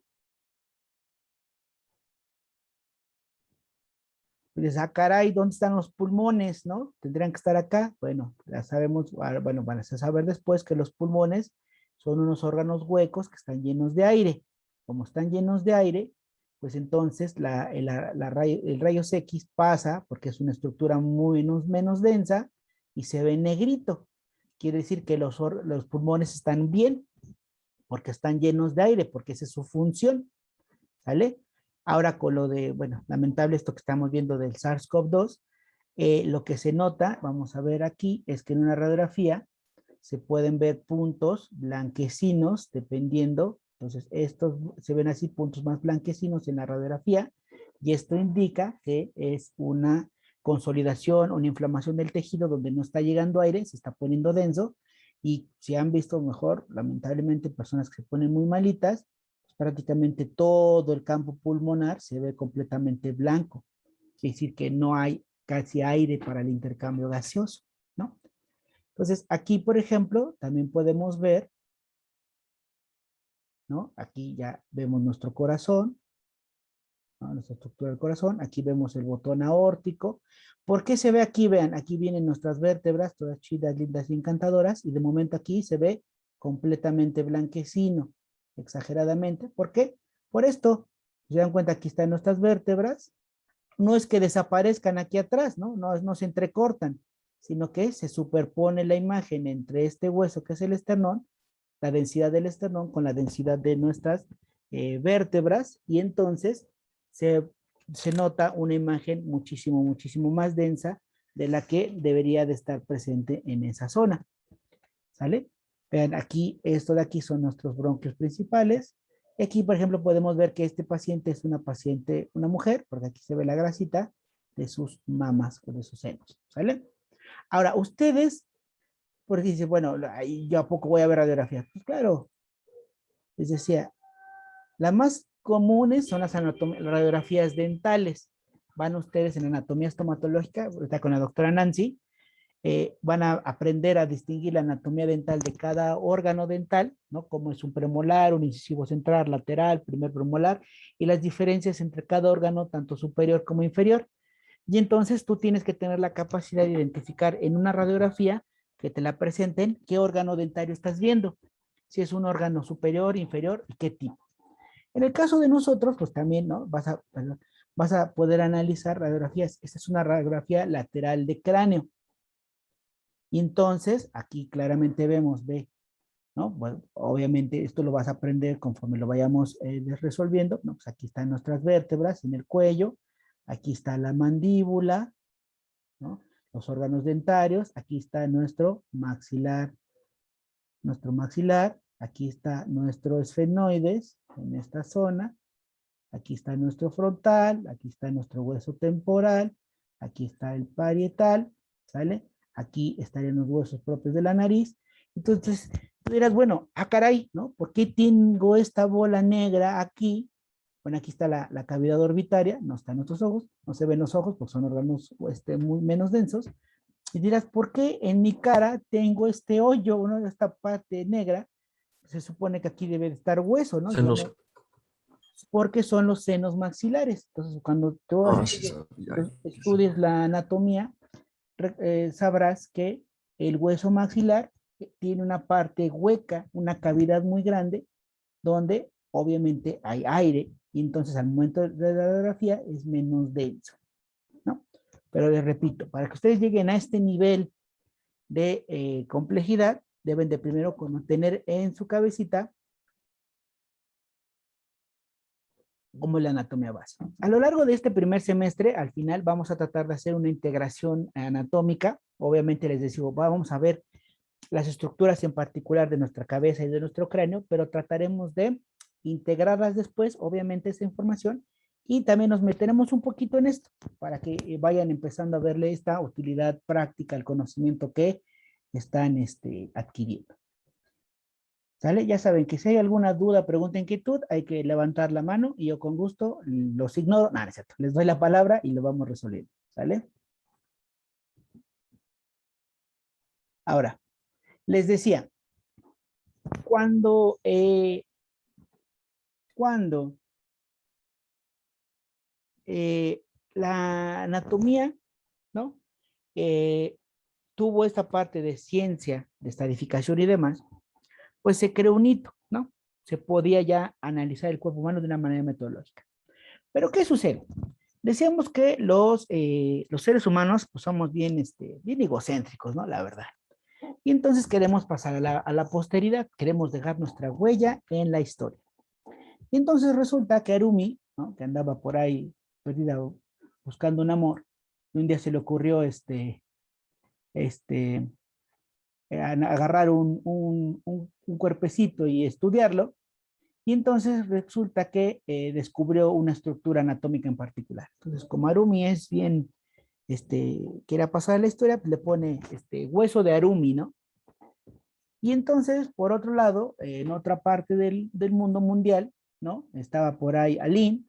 dices, ah, caray, ¿dónde están los pulmones, no? Tendrían que estar acá. Bueno, ya sabemos, bueno, van a saber después que los pulmones son unos órganos huecos que están llenos de aire. Como están llenos de aire, pues entonces el rayos X pasa, porque es una estructura menos densa, y se ve negrito. Quiere decir que los pulmones están bien, porque están llenos de aire, porque esa es su función, ¿sale? Ahora con lo de, bueno, lamentable esto que estamos viendo del SARS-CoV-2, lo que se nota, vamos a ver aquí, es que en una radiografía se pueden ver puntos blanquecinos, dependiendo, entonces estos se ven así, puntos más blanquecinos en la radiografía, Y esto indica que es una consolidación, una inflamación del tejido donde no está llegando aire, se está poniendo denso. Y si han visto mejor, lamentablemente, personas que se ponen muy malitas, pues prácticamente todo el campo pulmonar se ve completamente blanco. Quiere decir que no hay casi aire para el intercambio gaseoso, ¿no? Entonces, aquí, por ejemplo, también podemos ver, ¿no? Aquí ya vemos nuestro corazón, ¿no? Nuestra estructura del corazón. Aquí vemos el botón aórtico. ¿Por qué se ve aquí? Vean, aquí vienen nuestras vértebras, todas chidas, lindas y encantadoras, y de momento aquí se ve completamente blanquecino, exageradamente. ¿Por qué? Por esto. Se dan cuenta, aquí están nuestras vértebras. No es que desaparezcan aquí atrás, ¿no? No se entrecortan, sino que se superpone la imagen entre este hueso que es el esternón, la densidad del esternón con la densidad de nuestras vértebras, y entonces se, se nota una imagen muchísimo, muchísimo más densa de la que debería de estar presente en esa zona. ¿Sale? Vean, aquí, esto de aquí son nuestros bronquios principales. Aquí, por ejemplo, podemos ver que este paciente es una paciente, una mujer, porque aquí se ve la grasita de sus mamas o de sus senos. ¿Sale? Ahora, ustedes, porque dicen, bueno, ahí yo a poco voy a ver radiografía. Pues claro, les decía, las más comunes son las radiografías dentales. Van ustedes en anatomía estomatológica, ahorita con la doctora Nancy, van a aprender a distinguir la anatomía dental de cada órgano dental, ¿no? Como es un premolar, un incisivo central, lateral, primer premolar, y las diferencias entre cada órgano, tanto superior como inferior. Y entonces tú tienes que tener la capacidad de identificar en una radiografía que te la presenten qué órgano dentario estás viendo, si es un órgano superior, inferior y qué tipo. En el caso de nosotros, pues también, ¿no? Vas a poder analizar radiografías. Esta es una radiografía lateral de cráneo. Y entonces, aquí claramente vemos, ve, ¿no? Bueno, obviamente esto lo vas a aprender conforme lo vayamos resolviendo, ¿no? Pues aquí están nuestras vértebras en el cuello, aquí está la mandíbula, ¿no? Los órganos dentarios, aquí está nuestro maxilar, aquí está nuestro esfenoides en esta zona, aquí está nuestro frontal, aquí está nuestro hueso temporal, aquí está el parietal, ¿sale? Aquí estarían los huesos propios de la nariz. Entonces, tú dirás, bueno, caray, ¿no? ¿Por qué tengo esta bola negra aquí? Bueno, aquí está la cavidad orbitaria, no están nuestros ojos, no se ven los ojos porque son órganos muy menos densos. Y dirás, ¿por qué en mi cara tengo este hoyo, ¿no? Esta parte negra? Se supone que aquí debe estar hueso, ¿no? Se Yo nos... no, porque son los senos maxilares. Entonces, cuando tú Ah, sí sabía. estudies la anatomía, sabrás que el hueso maxilar tiene una parte hueca, una cavidad muy grande, donde obviamente hay aire, y entonces al momento de la radiografía es menos denso, ¿no? Pero les repito, para que ustedes lleguen a este nivel de complejidad, deben de primero tener en su cabecita como la anatomía básica. A lo largo de este primer semestre, al final vamos a tratar de hacer una integración anatómica. Obviamente les decimos, vamos a ver las estructuras en particular de nuestra cabeza y de nuestro cráneo, pero trataremos de integrarlas después, obviamente, esa información, y también nos meteremos un poquito en esto para que vayan empezando a verle esta utilidad práctica al conocimiento que están adquiriendo. ¿Sale? Ya saben que si hay alguna duda, pregunta, inquietud, hay que levantar la mano y yo con gusto los ignoro. No, no es cierto. Les doy la palabra y lo vamos resolviendo. ¿Sale? Ahora, les decía, cuando, cuando eh, la anatomía, ¿no? Eh, tuvo esta parte de ciencia, de estadificación y demás, pues se creó un hito, ¿no? Se podía ya analizar el cuerpo humano de una manera metodológica. Pero ¿qué sucede? Decíamos que los seres humanos pues somos bien, bien egocéntricos, ¿no? La verdad. Y entonces queremos pasar a la posteridad, queremos dejar nuestra huella en la historia. Y entonces resulta que Arumi, ¿no? Que andaba por ahí perdida buscando un amor, y un día se le ocurrió este, agarrar un cuerpecito y estudiarlo, Y entonces resulta que descubrió una estructura anatómica en particular. Entonces, como Arumi es bien, quiere pasar la historia, pues le pone hueso de Arumi, ¿no? Y entonces, por otro lado, en otra parte del mundo mundial, ¿no? Estaba por ahí Alin,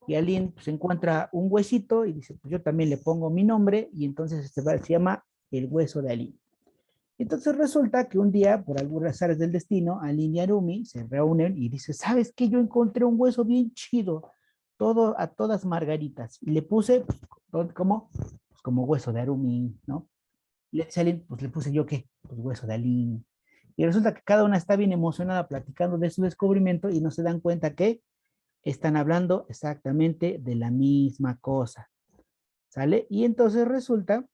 y Alin pues, encuentra un huesito y dice, pues yo también le pongo mi nombre, y entonces se llama el hueso de Alin. Entonces resulta que un día, por algunas áreas del destino, Alin y Arumi se reúnen y dice, ¿sabes qué? Yo encontré un hueso bien chido, todo a todas margaritas, y le puse, pues, ¿cómo? Pues como hueso de Arumi, ¿no? Le dice Alin, pues le puse yo, ¿qué? Pues hueso de Alin. Y resulta que cada una está bien emocionada platicando de su descubrimiento y no se dan cuenta que están hablando exactamente de la misma cosa. ¿Sale? Y entonces resulta,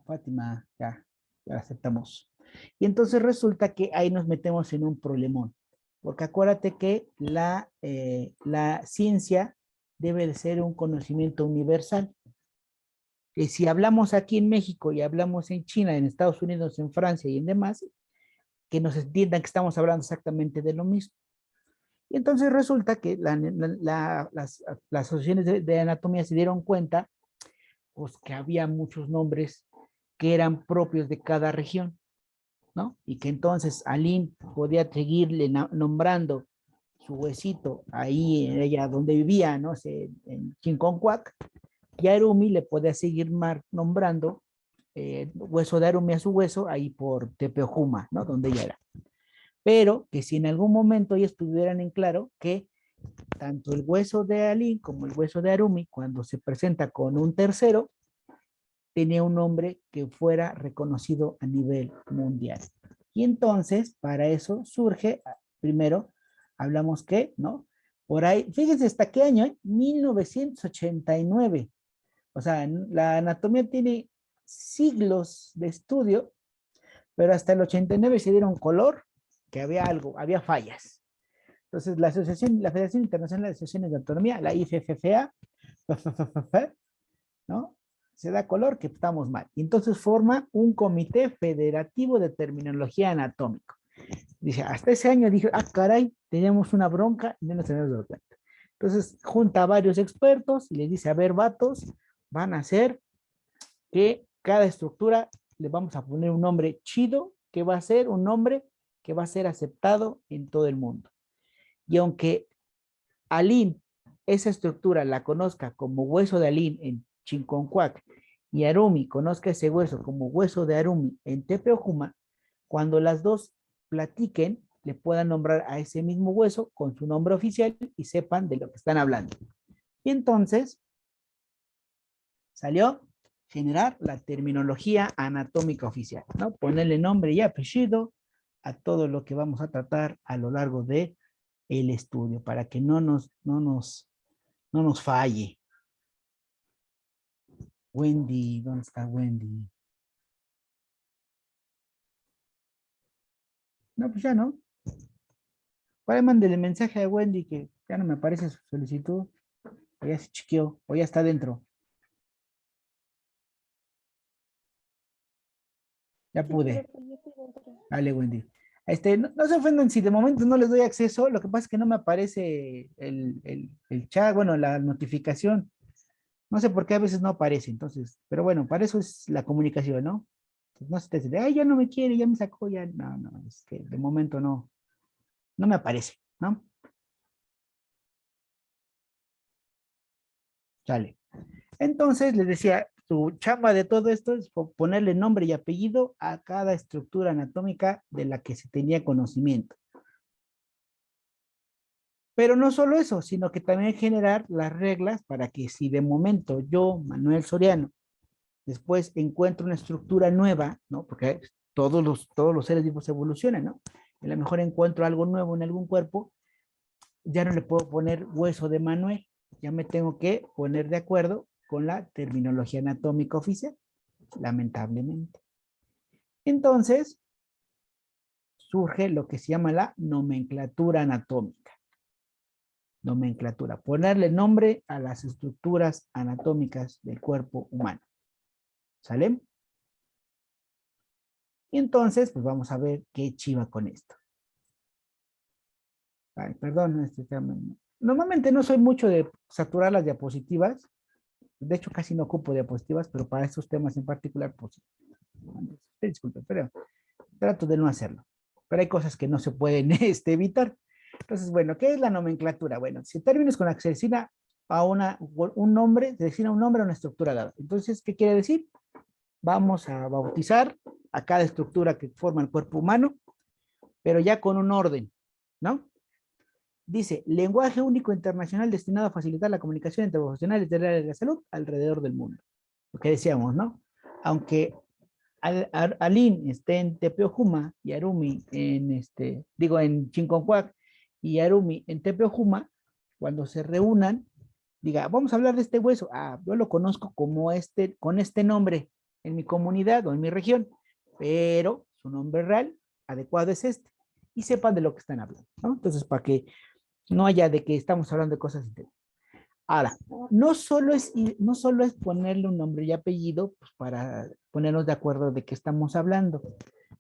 Fátima, ya aceptamos. Y entonces resulta que ahí nos metemos en un problemón. Porque acuérdate que la ciencia debe de ser un conocimiento universal. Que si hablamos aquí en México y hablamos en China, en Estados Unidos, en Francia y en demás, que nos entiendan que estamos hablando exactamente de lo mismo. Y entonces resulta que las asociaciones de anatomía se dieron cuenta pues, que había muchos nombres que eran propios de cada región, ¿no? Y que entonces Alin podía seguirle nombrando su huesito ahí, ella donde vivía, ¿no? En Chinconcuac, y a Arumi le podía seguir nombrando hueso de Arumi a su hueso ahí por Tepeojuma, ¿no? Donde ella era. Pero que si en algún momento ellos tuvieran en claro que tanto el hueso de Alin como el hueso de Arumi, cuando se presenta con un tercero, tenía un nombre que fuera reconocido a nivel mundial. Y entonces, para eso surge, primero, hablamos que, ¿no? Por ahí, fíjense, ¿hasta qué año? 1989. O sea, la anatomía tiene siglos de estudio, pero hasta el 89 se dieron color que había algo, había fallas. Entonces, la Federación Internacional de Asociaciones de Anatomía, la IFFA, ¿no? Se da color que estamos mal. Y entonces forma un comité federativo de terminología anatómica. Dice, hasta ese año dije, caray, teníamos una bronca y no nos habíamos dado cuenta. Entonces junta a varios expertos y les dice, a ver, vatos, van a hacer que cada estructura le vamos a poner un nombre chido, que va a ser un nombre que va a ser aceptado en todo el mundo. Y aunque Alin, esa estructura la conozca como hueso de Alin en Chinconcuac y Arumi conozca ese hueso como hueso de Arumi en Tepeojuma, cuando las dos platiquen, le puedan nombrar a ese mismo hueso con su nombre oficial y sepan de lo que están hablando. Y entonces salió generar la terminología anatómica oficial, ¿no? Ponerle nombre y apellido a todo lo que vamos a tratar a lo largo de el estudio para que no nos falle. Wendy, ¿dónde está Wendy? No, pues ya no. Para mandarle mensaje a Wendy que ya no me aparece su solicitud. O ya se chiqueó, o ya está dentro. Ya Sí, pude. profe, yo estoy dentro. Dale, Wendy. No se ofendan si de momento no les doy acceso. Lo que pasa es que no me aparece el chat, bueno, la notificación. No sé por qué a veces no aparece, entonces, pero bueno, para eso es la comunicación, ¿no? No se te dice, ay, ya no me quiere, ya me sacó, ya. No, no, es que de momento no me aparece, ¿no? Sale. Entonces, les decía, tu chamba de todo esto es ponerle nombre y apellido a cada estructura anatómica de la que se tenía conocimiento. Pero no solo eso, sino que también generar las reglas para que si de momento yo, Manuel Soriano, después encuentro una estructura nueva, ¿no? Porque todos los seres vivos evolucionan, ¿no? A lo mejor encuentro algo nuevo en algún cuerpo, ya no le puedo poner hueso de Manuel, ya me tengo que poner de acuerdo con la terminología anatómica oficial, lamentablemente. Entonces, surge lo que se llama la nomenclatura anatómica. Nomenclatura, ponerle nombre a las estructuras anatómicas del cuerpo humano. ¿Sale? Y entonces, pues vamos a ver qué chiva con esto. Ay, perdón, este tema. Normalmente no soy mucho de saturar las diapositivas. De hecho, casi no ocupo diapositivas, pero para estos temas en particular, pues, disculpe, pero trato de no hacerlo. Pero hay cosas que no se pueden evitar. Entonces, bueno, ¿qué es la nomenclatura? Bueno, si términos con la que se designa a un nombre, se designa un nombre a una estructura dada. Entonces, ¿qué quiere decir? Vamos a bautizar a cada estructura que forma el cuerpo humano, pero ya con un orden, ¿no? Dice, lenguaje único internacional destinado a facilitar la comunicación entre profesionales del área de la salud alrededor del mundo. Lo que decíamos, ¿no? Aunque Alin esté en Tepeojuma y Arumi en Chinconcuac y Arumi en Tepeojuma, cuando se reúnan, diga, vamos a hablar de este hueso. Ah, yo lo conozco como con este nombre en mi comunidad o en mi región, pero su nombre real adecuado es este. Y sepan de lo que están hablando, ¿no? Entonces, para que no haya de que estamos hablando de cosas diferentes. Ahora, no solo es ponerle un nombre y apellido pues, para ponernos de acuerdo de qué estamos hablando,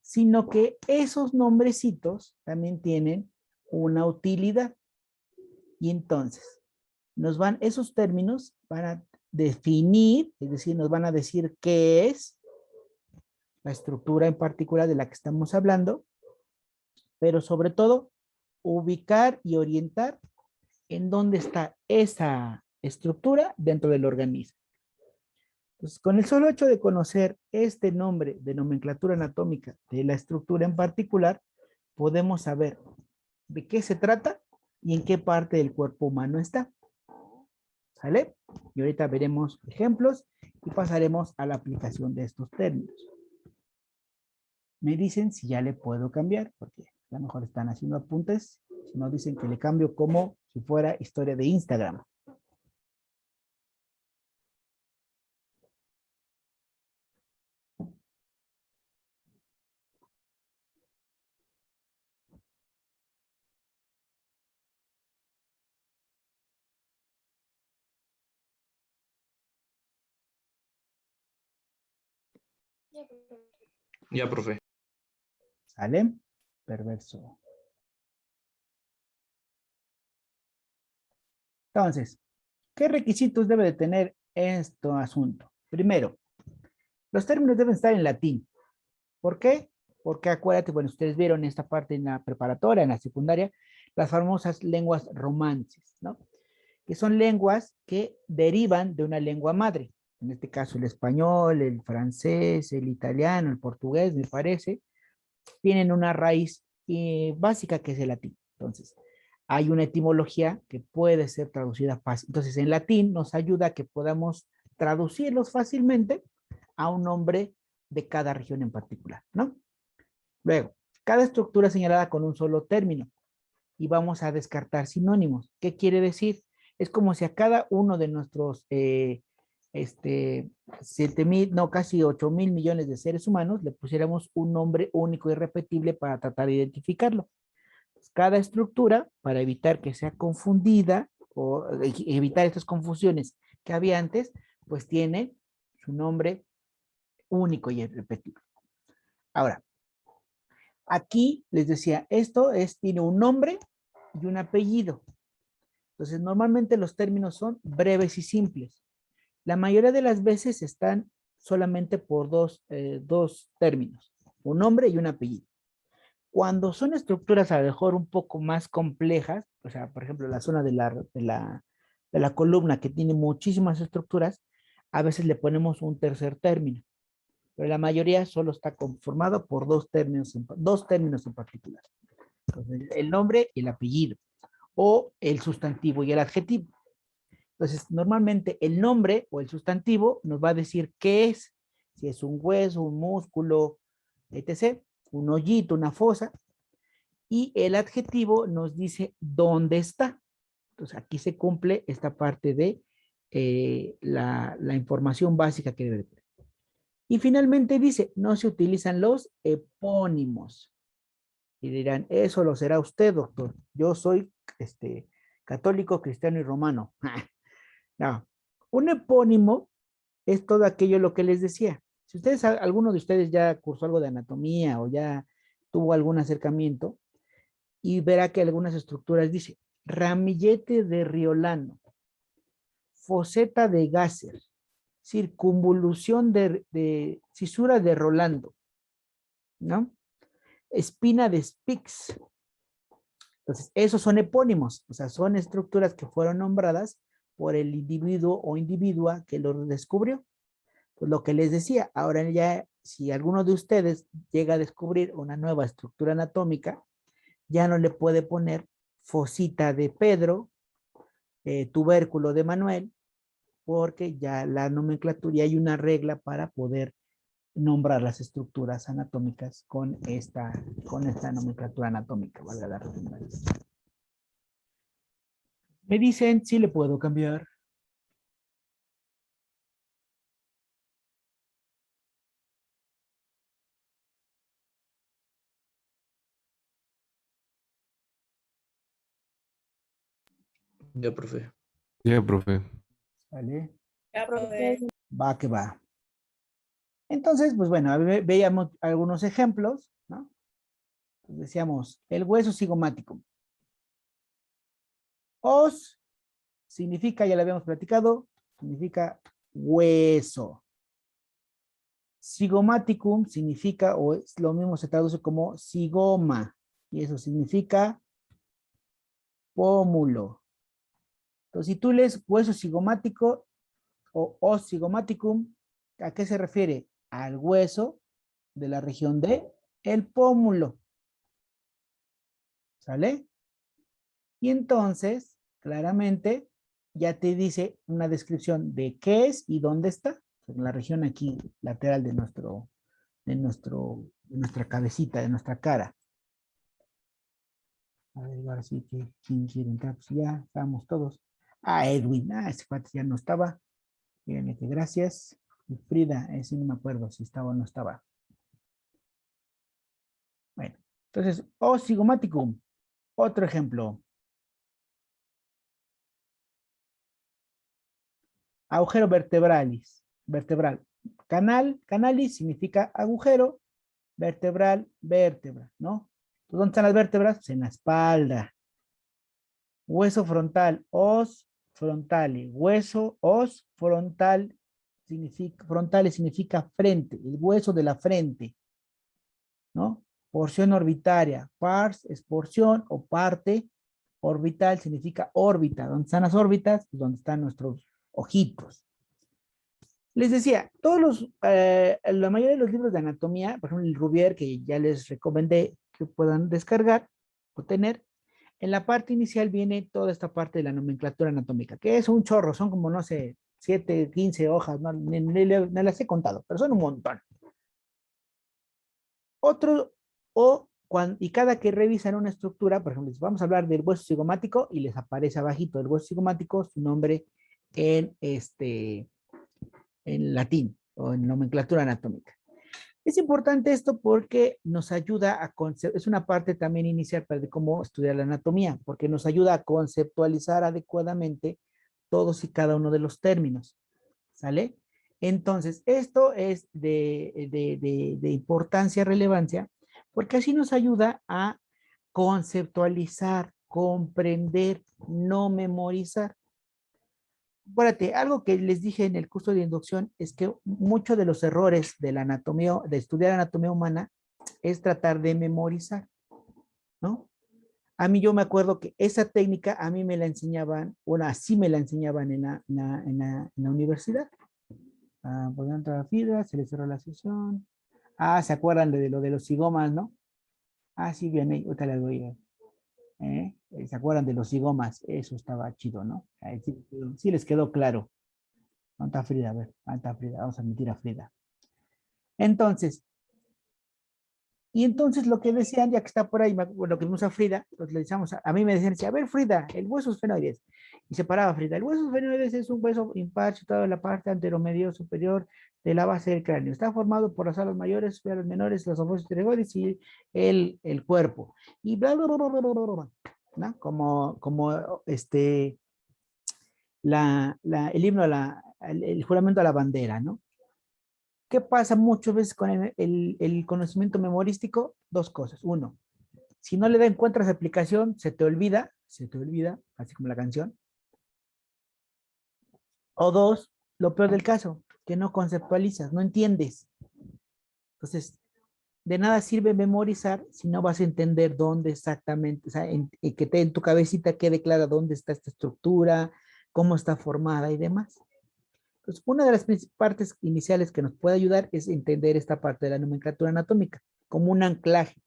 sino que esos nombrecitos también tienen una utilidad. Y entonces, esos términos van a definir, es decir, nos van a decir qué es la estructura en particular de la que estamos hablando, pero sobre todo, ubicar y orientar en dónde está esa estructura dentro del organismo. Entonces, con el solo hecho de conocer este nombre de nomenclatura anatómica de la estructura en particular, podemos saber de qué se trata y en qué parte del cuerpo humano está. ¿Sale? Y ahorita veremos ejemplos y pasaremos a la aplicación de estos términos. Me dicen si ya le puedo cambiar, porque a lo mejor están haciendo apuntes, si no dicen que le cambio como si fuera historia de Instagram. Ya, profe. ¿Sale? Perverso. Entonces, ¿qué requisitos debe de tener este asunto? Primero, los términos deben estar en latín. ¿Por qué? Porque acuérdate, bueno, ustedes vieron esta parte en la preparatoria, en la secundaria, las famosas lenguas romances, ¿no? Que son lenguas que derivan de una lengua madre. En este caso, el español, el francés, el italiano, el portugués, me parece, tienen una raíz básica que es el latín. Entonces, hay una etimología que puede ser traducida fácil. Entonces, en latín nos ayuda a que podamos traducirlos fácilmente a un nombre de cada región en particular, ¿no? Luego, cada estructura señalada con un solo término y vamos a descartar sinónimos. ¿Qué quiere decir? Es como si a cada uno de nuestros 7,000, no, casi 8,000 millones de seres humanos le pusiéramos un nombre único y repetible para tratar de identificarlo. Cada estructura, para evitar que sea confundida o evitar estas confusiones que había antes, pues tiene su nombre único y repetible. Ahora, aquí les decía, tiene un nombre y un apellido. Entonces, normalmente los términos son breves y simples. La mayoría de las veces están solamente por dos términos, un nombre y un apellido. Cuando son estructuras a lo mejor un poco más complejas, o sea, por ejemplo, la zona de la columna que tiene muchísimas estructuras, a veces le ponemos un tercer término, pero la mayoría solo está conformado por dos términos en particular. Entonces, el nombre y el apellido, o el sustantivo y el adjetivo. Entonces, normalmente el nombre o el sustantivo nos va a decir qué es, si es un hueso, un músculo, etc., un hoyito, una fosa, y el adjetivo nos dice dónde está. Entonces, aquí se cumple esta parte de la información básica que debe tener. Y finalmente dice, no se utilizan los epónimos. Y dirán, eso lo será usted, doctor. Yo soy católico, cristiano y romano. No. Un epónimo es todo aquello lo que les decía. Si ustedes, alguno de ustedes ya cursó algo de anatomía o ya tuvo algún acercamiento, y verá que algunas estructuras dice ramillete de Riolano, foseta de Gasser, circunvolución de cisura de Rolando, ¿no? Espina de Spix. Entonces, esos son epónimos, o sea, son estructuras que fueron nombradas por el individuo o individua que lo descubrió. Pues lo que les decía, ahora ya, si alguno de ustedes llega a descubrir una nueva estructura anatómica, ya no le puede poner fosita de Pedro, tubérculo de Manuel, porque ya la nomenclatura, ya hay una regla para poder nombrar las estructuras anatómicas con esta nomenclatura anatómica, valga la redundancia. Me dicen si le puedo cambiar. Ya, profe. Ya, profe. ¿Vale? Ya, profe. Va que va. Entonces, pues bueno, veíamos algunos ejemplos, ¿no? Pues decíamos, el hueso cigomático. Os significa, ya lo habíamos platicado, significa hueso. Cigomaticum significa, o es lo mismo, se traduce como cigoma, y eso significa pómulo. Entonces, si tú lees hueso cigomático o os cigomaticum, ¿a qué se refiere? Al hueso de la región de el pómulo. ¿Sale? Y entonces, claramente, ya te dice una descripción de qué es y dónde está. En la región aquí lateral de nuestra cabecita, de nuestra cara. A ver, ahora sí que, ¿quién quiere entrar? Pues ya estamos todos. Ah, Edwin, ese cuate ya no estaba. Díganle que gracias. Y Frida, ese no me acuerdo si estaba o no estaba. Bueno, entonces, osigomaticum. Otro ejemplo. Agujero vertebral. Canalis significa agujero, vertebral, vértebra, ¿no? ¿Dónde están las vértebras? Pues en la espalda. Hueso frontal, os frontale. Hueso, os frontal, frontale significa frente, el hueso de la frente, ¿no? Porción orbitaria, pars es porción o parte, orbital significa órbita. ¿Dónde están las órbitas? Pues donde están nuestros ojitos. Les decía, la mayoría de los libros de anatomía, por ejemplo el Rubier, que ya les recomendé que puedan descargar o tener, en la parte inicial viene toda esta parte de la nomenclatura anatómica, que es un chorro, son como, no sé, 7, 15 hojas, no, ni las he contado, pero son un montón. Otro, y cada que revisan una estructura, por ejemplo, vamos a hablar del hueso cigomático y les aparece abajito del hueso cigomático su nombre en en latín o en nomenclatura anatómica. Es importante esto porque nos ayuda es una parte también inicial para de cómo estudiar la anatomía, porque nos ayuda a conceptualizar adecuadamente todos y cada uno de los términos, ¿sale? Entonces, esto es de importancia, relevancia, porque así nos ayuda a conceptualizar, comprender, no memorizar. Acuérdate, algo que les dije en el curso de inducción es que muchos de los errores de la anatomía, de estudiar anatomía humana, es tratar de memorizar, ¿no? A mí yo me acuerdo que esa técnica a mí me la enseñaban, bueno, así me la enseñaban en la universidad. Por lo tanto, fibra, se les cerró la sesión. ¿Se acuerdan de lo de los cigomas, no? Sí, bien, ahorita les voy a... ¿Se acuerdan de los cigomas? Eso estaba chido, ¿no? Sí les quedó claro. ¿Dónde está Frida? A ver, ¿dónde está Frida? Vamos a admitir a Frida. Entonces, lo que decían, ya que está por ahí, lo que vimos a Frida, le decíamos, a mí me decían, a ver Frida, el hueso esfenoides. Y se paraba Frida. El hueso esfenoides es un hueso impar situado en la parte anteromedio superior de la base del cráneo. Está formado por las alas mayores, alas menores, los opuestos tiroides y el cuerpo. Y bla, bla, bla, bla, bla, bla, bla, ¿no? Como el himno, el juramento a la bandera, ¿no? ¿Qué pasa muchas veces con el conocimiento memorístico? Dos cosas. Uno, si no le encuentras aplicación, se te olvida, así como la canción. O dos, lo peor del caso, que no conceptualizas, no entiendes. Entonces, de nada sirve memorizar si no vas a entender dónde exactamente, o sea, que en tu cabecita quede clara dónde está esta estructura, cómo está formada y demás. Entonces, una de las partes iniciales que nos puede ayudar es entender esta parte de la nomenclatura anatómica, como un anclaje,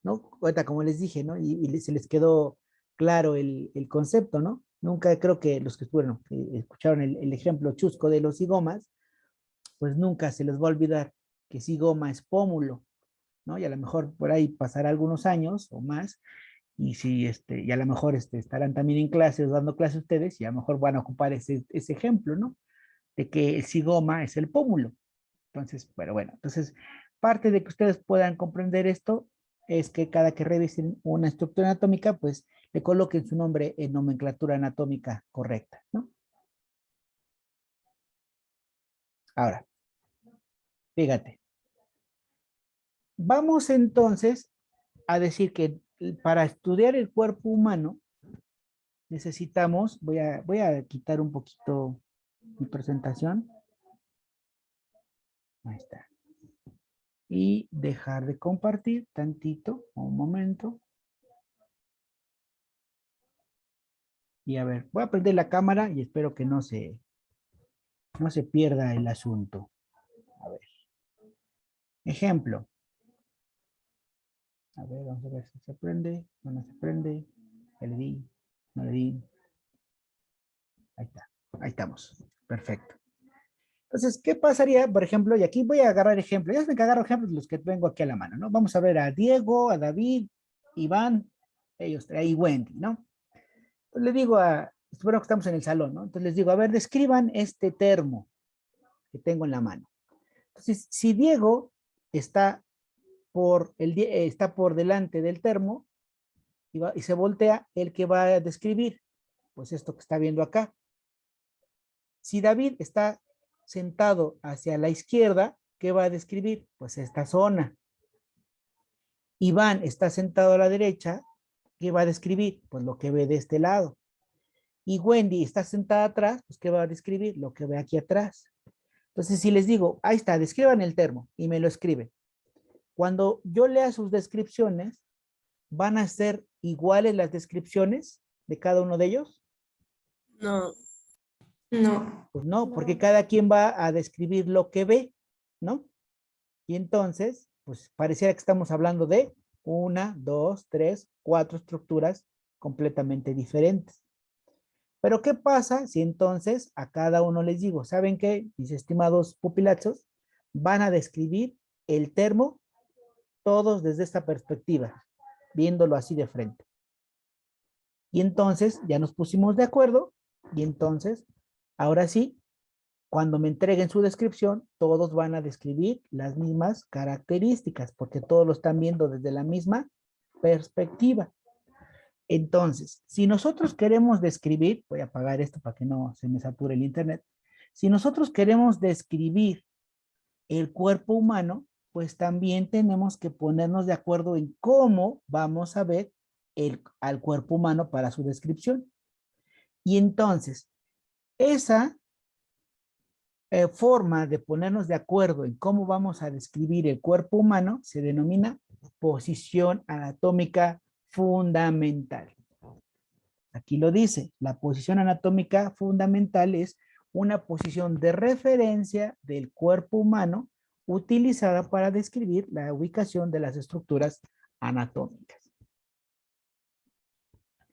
¿no? Ahorita, como les dije, ¿no? Y se les quedó claro el concepto, ¿no? Nunca creo que los que estuvieron, escucharon el ejemplo chusco de los cigomas, pues nunca se les va a olvidar que cigoma es pómulo, ¿no? Y a lo mejor por ahí pasará algunos años o más, y si y a lo mejor estarán también en clases, dando clases ustedes, y a lo mejor van a ocupar ese ejemplo, ¿no? De que el cigoma es el pómulo. Entonces, bueno, entonces, parte de que ustedes puedan comprender esto es que cada que revisen una estructura anatómica, pues le coloquen su nombre en nomenclatura anatómica correcta, ¿no? Ahora, fíjate. Vamos entonces a decir que para estudiar el cuerpo humano necesitamos, voy a quitar un poquito mi presentación. Ahí está. Y dejar de compartir tantito, un momento. Y a ver, voy a prender la cámara y espero que no se pierda el asunto. A ver. Ejemplo. A ver, vamos a ver si se prende. No se prende. Ya le di. No le di. Ahí está. Ahí estamos. Perfecto. Entonces, ¿qué pasaría, por ejemplo? Y aquí voy a agarrar ejemplos. Ya saben que agarro ejemplos de los que tengo aquí a la mano, ¿no? Vamos a ver a Diego, a David, Iván, ellos, ahí Wendy, ¿no? Entonces le digo espero que estamos en el salón, ¿no? Entonces les digo, a ver, describan este termo que tengo en la mano. Entonces, si Diego está está por delante del termo y se voltea, ¿el que va a describir? Pues esto que está viendo acá. Si David está sentado hacia la izquierda, ¿qué va a describir? Pues esta zona. Iván está sentado a la derecha, ¿qué va a describir? Pues lo que ve de este lado. Y Wendy está sentada atrás, pues ¿qué va a describir? Lo que ve aquí atrás. Entonces, si les digo, ahí está, describan el termo y me lo escriben. Cuando yo lea sus descripciones, ¿van a ser iguales las descripciones de cada uno de ellos? No, no. Pues no, porque cada quien va a describir lo que ve, ¿no? Y entonces, pues pareciera que estamos hablando de una, dos, tres, cuatro estructuras completamente diferentes. Pero ¿qué pasa si entonces a cada uno les digo, ¿saben qué? Mis estimados pupilachos, van a describir el termo todos desde esta perspectiva, viéndolo así de frente. Y entonces ya nos pusimos de acuerdo y entonces, ahora sí, cuando me entreguen su descripción, todos van a describir las mismas características, porque todos lo están viendo desde la misma perspectiva. Entonces, si nosotros queremos describir, voy a apagar esto para que no se me sature el internet. Si nosotros queremos describir el cuerpo humano, pues también tenemos que ponernos de acuerdo en cómo vamos a ver al cuerpo humano para su descripción. Y entonces, esa forma de ponernos de acuerdo en cómo vamos a describir el cuerpo humano se denomina posición anatómica fundamental. Aquí lo dice, la posición anatómica fundamental es una posición de referencia del cuerpo humano utilizada para describir la ubicación de las estructuras anatómicas.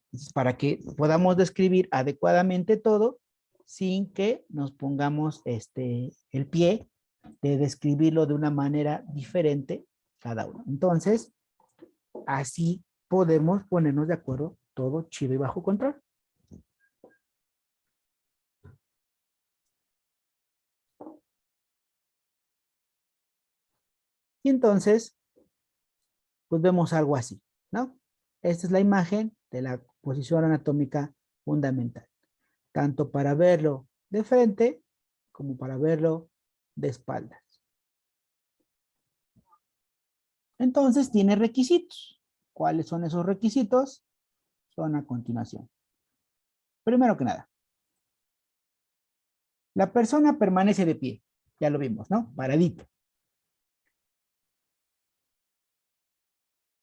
Entonces, para que podamos describir adecuadamente todo sin que nos pongamos el pie de describirlo de una manera diferente cada uno. Entonces, así podemos ponernos de acuerdo todo chido y bajo control. Y entonces, pues vemos algo así, ¿no? Esta es la imagen de la posición anatómica fundamental, tanto para verlo de frente como para verlo de espaldas. Entonces tiene requisitos. ¿Cuáles son esos requisitos? Son a continuación. Primero que nada, la persona permanece de pie. Ya lo vimos, ¿no? Paradito.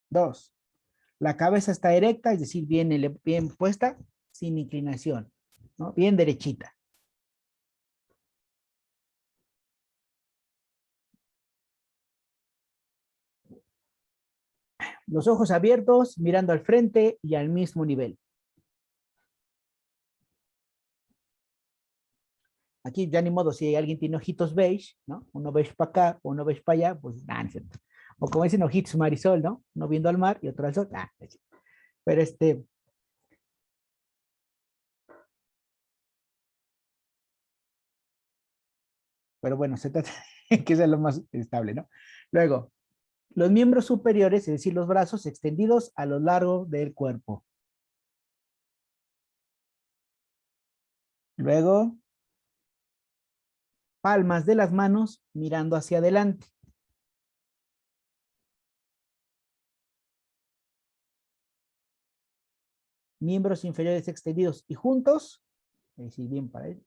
2. La cabeza está erecta, es decir, bien puesta, sin inclinación, ¿no? Bien derechita. Los ojos abiertos, mirando al frente y al mismo nivel. Aquí ya ni modo, si alguien tiene ojitos beige, ¿no? Uno beige para acá, uno beige para allá, pues nada, no es cierto. O como dicen ojitos marisol, ¿no? Uno viendo al mar y otro al sol. No es cierto. Pero pero bueno, se trata de que sea lo más estable, ¿no? Luego, los miembros superiores, es decir, los brazos extendidos a lo largo del cuerpo. Luego, palmas de las manos mirando hacia adelante. Miembros inferiores extendidos y juntos, es decir, bien para él.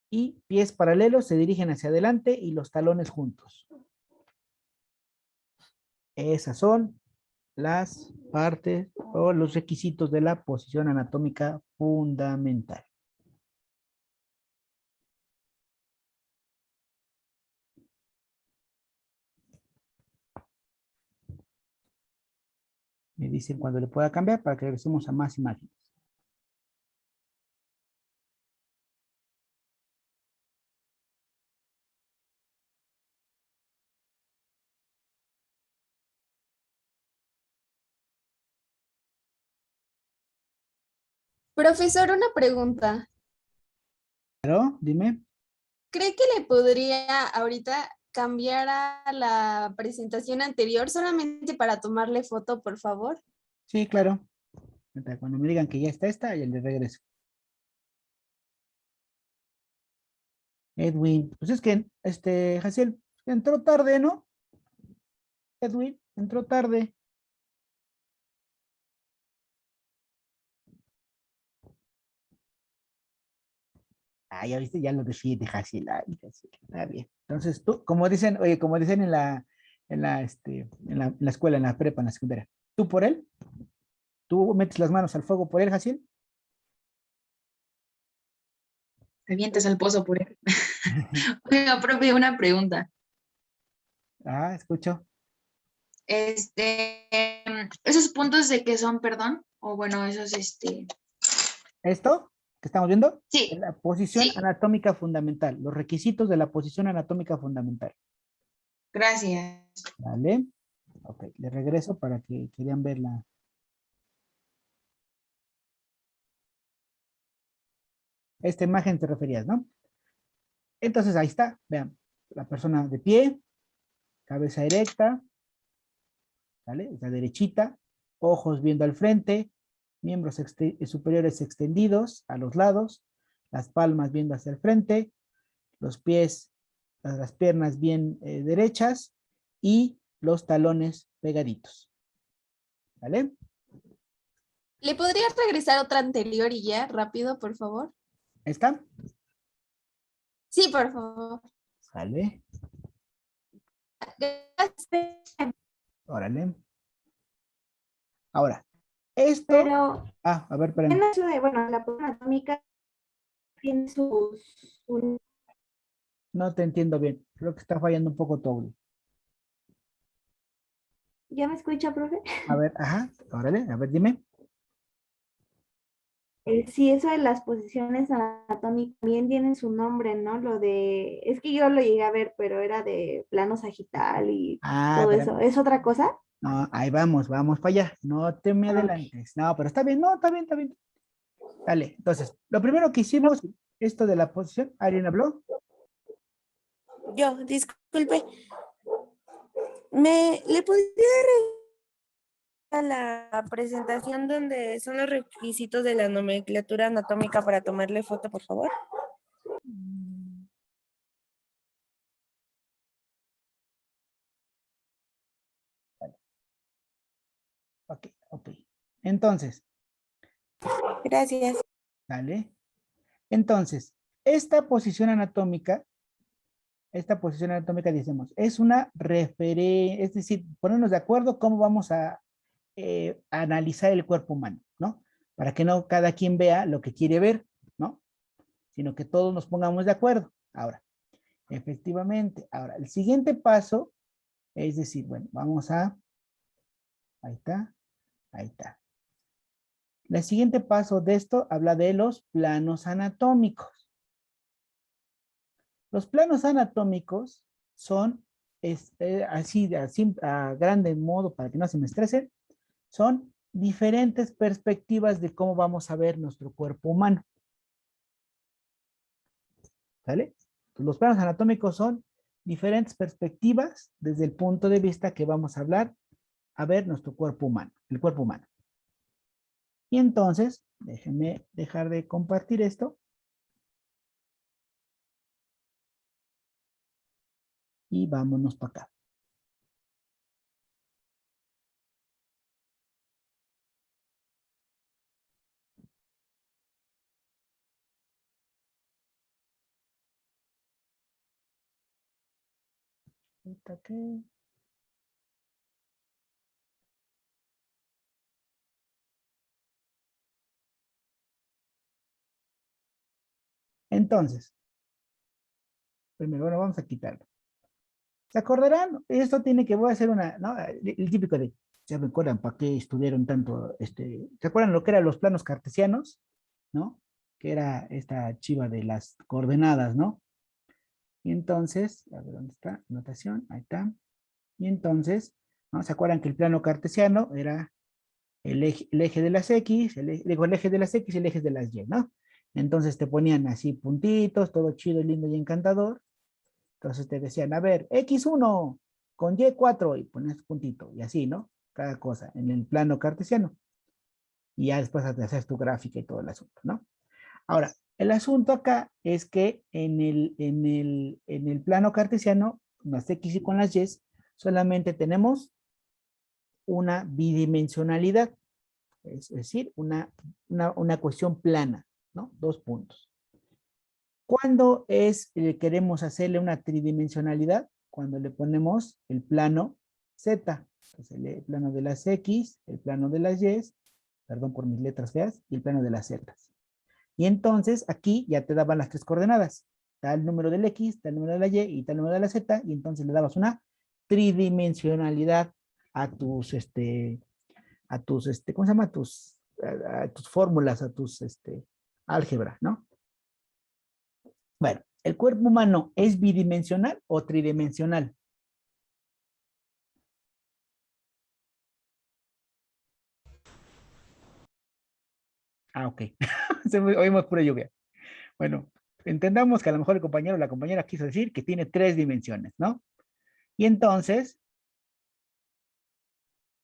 Y pies paralelos se dirigen hacia adelante y los talones juntos. Esas son las partes o los requisitos de la posición anatómica fundamental. Me dicen cuando le pueda cambiar para que regresemos a más imágenes. Profesor, una pregunta. Claro, dime. ¿Cree que le podría ahorita cambiar a la presentación anterior solamente para tomarle foto, por favor? Sí, claro. Cuando me digan que ya está esta, ya le regreso. Edwin, pues es que, Jaciel, entró tarde, ¿no? Edwin, entró tarde. Ah, ya viste, ya lo defiende Jaciel. Ay, Jaciel, está bien. Entonces tú, como dicen, oye, como dicen en la escuela, en la prepa, en la secundaria, ¿tú por él? ¿Tú metes las manos al fuego por él, Jaciel? Te avientas al pozo por él. Oiga, profe, una pregunta. Ah, escucho. ¿Esos puntos de qué son, perdón? O bueno, Esto que estamos viendo es sí, la posición sí, anatómica fundamental, los requisitos de la posición anatómica fundamental. gracias. ¿Vale? Ok, le regreso para que querían ver la. Esta imagen te referías, ¿no? Entonces ahí está, vean, la persona de pie, cabeza erecta, ¿vale? Está derechita, ojos viendo al frente, miembros superiores extendidos a los lados, las palmas viendo hacia el frente, los pies, las piernas bien derechas y los talones pegaditos, ¿vale? ¿Le podría regresar otra anterior y ya, rápido, por favor? ¿Está? Sí, por favor. ¿Vale? Gracias. Órale. Ahora, esto. Pero A ver, en espérame. eso de, bueno, la posición anatómica tiene No te entiendo bien. Creo que está fallando un poco tu audio. ¿Ya me escucha, profe? A ver, ajá, órale, a ver, dime. Sí, eso de las posiciones anatómicas también tienen su nombre, ¿no? Lo de, es que yo lo llegué a ver, pero era de plano sagital y Ah, todo espérame. eso. ¿Es otra cosa? No, ahí vamos para allá. No te me Ah, ok. adelantes. No, pero está bien, no, está bien, está bien. Dale, entonces, lo primero que hicimos, esto de la posición, ¿alguien habló? Yo, disculpe, ¿le podría a la presentación donde son los requisitos de la nomenclatura anatómica para tomarle foto, por favor? Ok, ok. Entonces, Gracias. ¿vale? Entonces, esta posición anatómica, decimos, es una referencia, es decir, ponernos de acuerdo cómo vamos a analizar el cuerpo humano, ¿no? Para que no cada quien vea lo que quiere ver, ¿no? Sino que todos nos pongamos de acuerdo. Ahora, efectivamente, ahora, el siguiente paso es decir, bueno, vamos a, ahí está, ahí está. El siguiente paso de esto habla de los planos anatómicos. Los planos anatómicos son, así a grande modo, para que no se me estresen, son diferentes perspectivas de cómo vamos a ver nuestro cuerpo humano. ¿Sale? Los planos anatómicos son diferentes perspectivas desde el punto de vista que vamos a hablar, a ver nuestro cuerpo humano, el cuerpo humano. Y entonces, déjenme dejar de compartir esto. Y vámonos para acá. Entonces, primero, bueno, vamos a quitarlo. ¿Se acordarán? Esto tiene que, voy a hacer una, ¿no? El típico de, ¿se recuerdan para qué estudiaron tanto? ¿Se acuerdan lo que eran los planos cartesianos? ¿No? Que era esta chiva de las coordenadas, ¿no? Y entonces, a ver, ¿dónde está? Notación, ahí está. Y entonces, ¿no? ¿Se acuerdan que el plano cartesiano era el eje de las X, el eje de las X y el eje de las Y, ¿no? Entonces te ponían así puntitos, todo chido, lindo y encantador. Entonces te decían, a ver, X1 con Y4 y pones puntito y así, ¿no? Cada cosa en el plano cartesiano. Y ya después te haces tu gráfica y todo el asunto, ¿no? Ahora, el asunto acá es que en el plano cartesiano, con las X y con las Y, solamente tenemos una bidimensionalidad, es decir, una cuestión plana, ¿no? Dos puntos. ¿Cuándo queremos hacerle una tridimensionalidad? Cuando le ponemos el plano Z. Entonces, el plano de las X, el plano de las Y, perdón por mis letras feas, y el plano de las Z. Y entonces aquí ya te daban las tres coordenadas. Tal número del X, tal número de la Y y tal número de la Z, y entonces le dabas una tridimensionalidad a tus, ¿cómo se llama? A tus fórmulas, a tus, álgebra, ¿no? Bueno, ¿el cuerpo humano es bidimensional o tridimensional? Ah, ok. Oímos pura lluvia. Bueno, entendamos que a lo mejor el compañero o la compañera quiso decir que tiene 3 dimensiones, ¿no? Y entonces,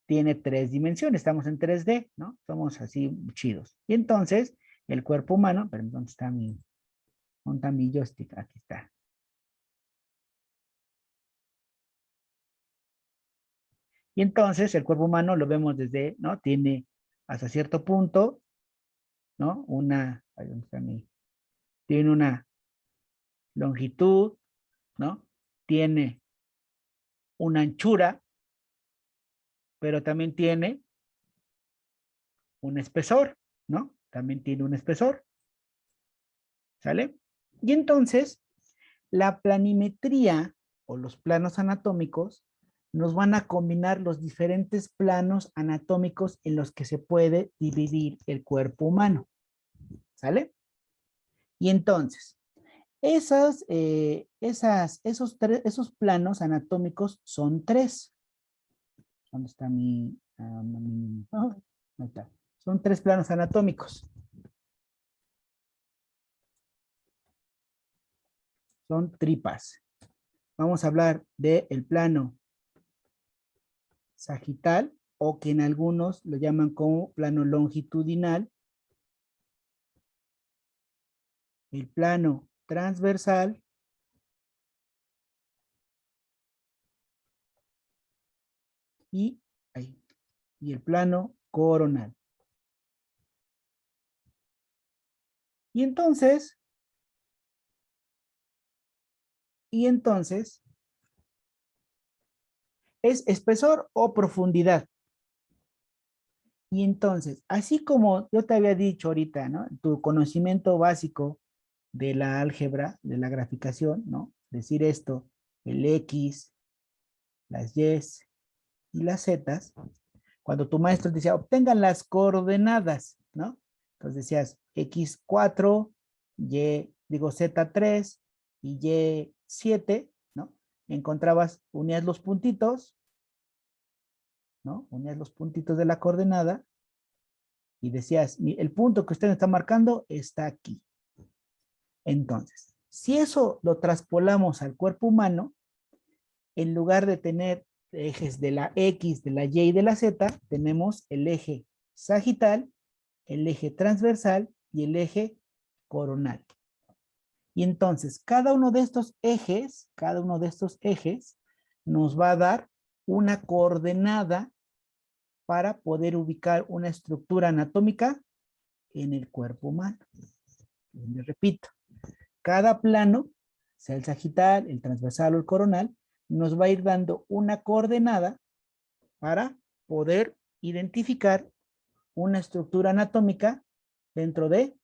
tiene 3 dimensiones, estamos en 3D, ¿no? Somos así chidos. Y entonces, el cuerpo humano, pero ¿dónde está mi joystick? Aquí está. Y entonces, el cuerpo humano lo vemos desde, ¿no? Tiene hasta cierto punto, ¿no? Ahí ¿dónde está tiene una longitud, ¿no? Tiene una anchura, pero también tiene un espesor, ¿no? También tiene un espesor, ¿sale? Y entonces, la planimetría o los planos anatómicos nos van a combinar los diferentes planos anatómicos en los que se puede dividir el cuerpo humano, ¿sale? Y entonces, esos planos anatómicos son 3. ¿Dónde está ahí está. Son 3 planos anatómicos. Son tripas. Vamos a hablar del plano sagital, o que en algunos lo llaman como plano longitudinal, el plano transversal y y el plano coronal. Y entonces, es espesor o profundidad. Y entonces, así como yo te había dicho ahorita, ¿no? Tu conocimiento básico de la álgebra, de la graficación, ¿no? Decir esto, el X, las Y y las Z, cuando tu maestro decía, obtengan las coordenadas, ¿no? Entonces decías X4, Z3 y Y7, ¿no? Encontrabas, unías los puntitos, ¿no? Unías los puntitos de la coordenada y decías, el punto que usted está marcando está aquí. Entonces, si eso lo traspolamos al cuerpo humano, en lugar de tener ejes de la X, de la Y y de la Z, tenemos el eje sagital, el eje transversal y el eje coronal. Y entonces, cada uno de estos ejes nos va a dar una coordenada para poder ubicar una estructura anatómica en el cuerpo humano. Les repito, cada plano, sea el sagital, el transversal o el coronal, nos va a ir dando una coordenada para poder identificar una estructura anatómica dentro de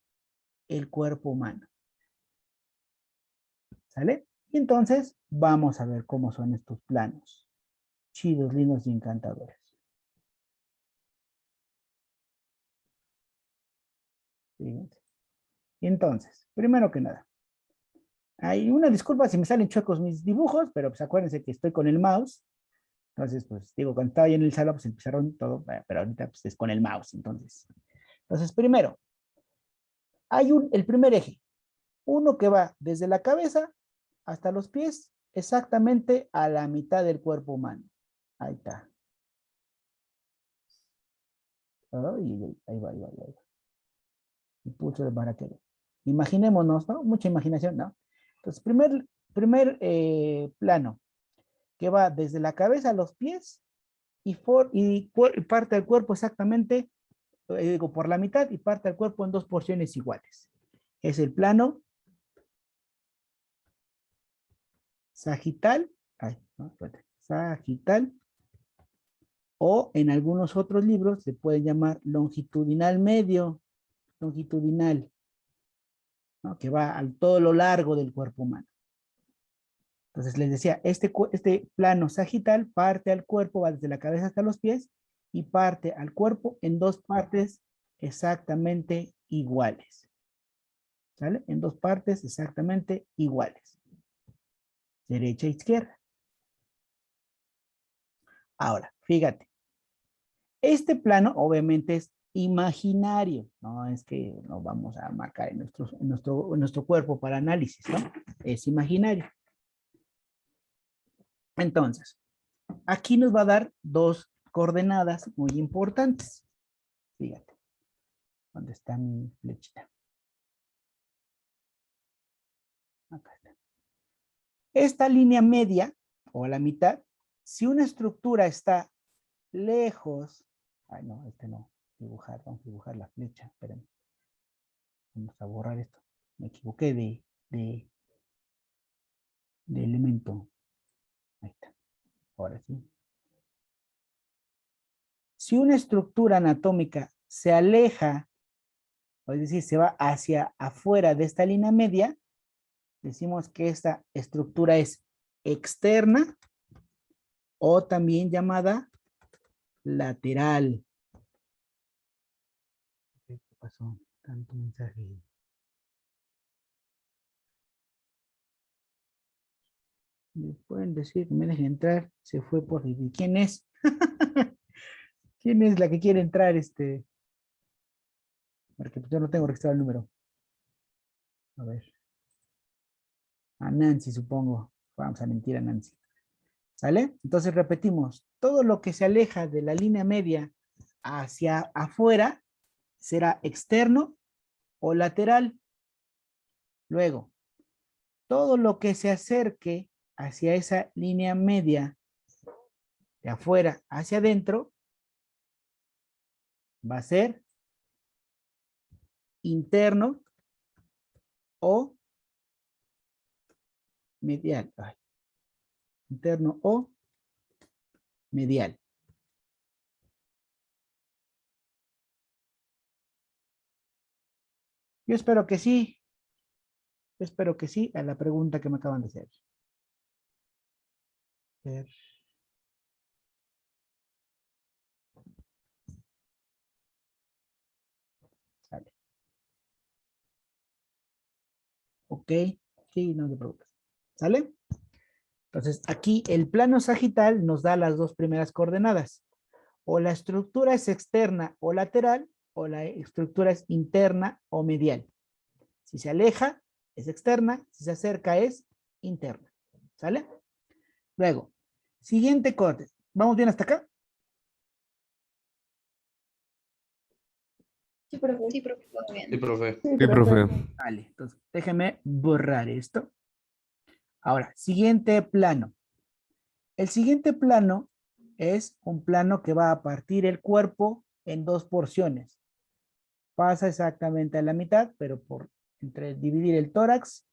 el cuerpo humano. ¿Sale? Y entonces vamos a ver cómo son estos planos. Chidos, lindos y encantadores. Fíjense. Y entonces, primero que nada, hay una disculpa si me salen chuecos mis dibujos, pero pues acuérdense que estoy con el mouse. Entonces, pues digo, cuando estaba ahí en el salón, pues empezaron todo, pero ahorita pues es con el mouse, entonces. Entonces, primero, hay el primer eje, uno que va desde la cabeza hasta los pies, exactamente a la mitad del cuerpo humano. Ahí está. Ahí va. Y pulso de baraquero. Imaginémonos, ¿no? Mucha imaginación, ¿no? Entonces, primer plano, que va desde la cabeza a los pies y parte del cuerpo exactamente, digo, por la mitad y parte del cuerpo en dos porciones iguales. Es el plano sagital, sagital, o en algunos otros libros se puede llamar longitudinal medio, longitudinal, ¿no? Que va a todo lo largo del cuerpo humano. Entonces les decía, este plano sagital parte al cuerpo, va desde la cabeza hasta los pies y parte al cuerpo en dos partes exactamente iguales. ¿Sale? En dos partes exactamente iguales. Derecha e izquierda. Ahora, fíjate. Este plano obviamente es imaginario, no es que lo vamos a marcar en nuestro cuerpo para análisis, ¿no? Es imaginario. Entonces, aquí nos va a dar dos coordenadas muy importantes. Fíjate, ¿dónde está mi flechita? Acá está. Esta línea media, o a la mitad, si una estructura está lejos, ay no, no, vamos a dibujar la flecha, espérenme. Vamos a borrar esto. Me equivoqué de elemento. Ahí está. Ahora sí. Si una estructura anatómica se aleja, es decir, se va hacia afuera de esta línea media, decimos que esta estructura es externa o también llamada lateral. ¿Qué pasó? Tanto mensaje. Me pueden decir, me dejen entrar, se fue por vivir. ¿Quién es? ¿Quién es la que quiere entrar? Porque yo no tengo registrado el número. A ver. A Nancy, supongo. Vamos a mentir a Nancy. ¿Sale? Entonces repetimos. Todo lo que se aleja de la línea media hacia afuera será externo o lateral. Luego, todo lo que se acerque hacia esa línea media de afuera hacia adentro va a ser interno o medial. Ay, interno o medial. Yo espero que sí. Yo espero que sí a la pregunta que me acaban de hacer. A ver. Sale. Ok. Sí, no te preocupes. ¿Sale? Entonces, aquí el plano sagital nos da las dos primeras coordenadas. O la estructura es externa o lateral, o la estructura es interna o medial. Si se aleja, es externa. Si se acerca, es interna. ¿Sale? Luego, siguiente corte. ¿Vamos bien hasta acá? Sí, profe. Sí, profe, todo bien. Sí, profe. Sí, profe. Vale, entonces déjeme borrar esto. Ahora, siguiente plano. El siguiente plano es un plano que va a partir el cuerpo en dos porciones. Pasa exactamente a la mitad, pero por entre dividir el tórax,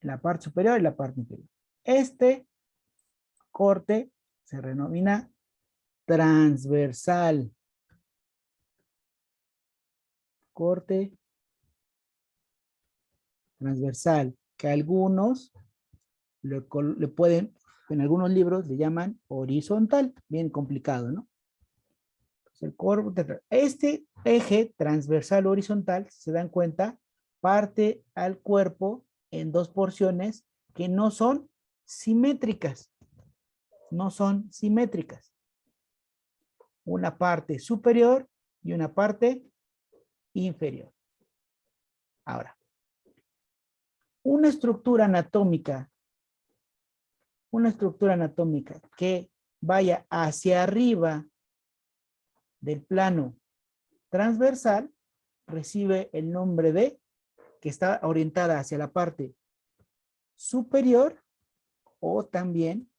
la parte superior y la parte inferior. Este corte se denomina transversal. Corte transversal, que algunos le pueden, en algunos libros le llaman horizontal, bien complicado, ¿no? Este eje transversal horizontal, si se dan cuenta, parte al cuerpo en dos porciones que no son simétricas. No son simétricas. Una parte superior y una parte inferior. Ahora, una estructura anatómica que vaya hacia arriba del plano transversal recibe el nombre de, que está orientada hacia la parte superior o también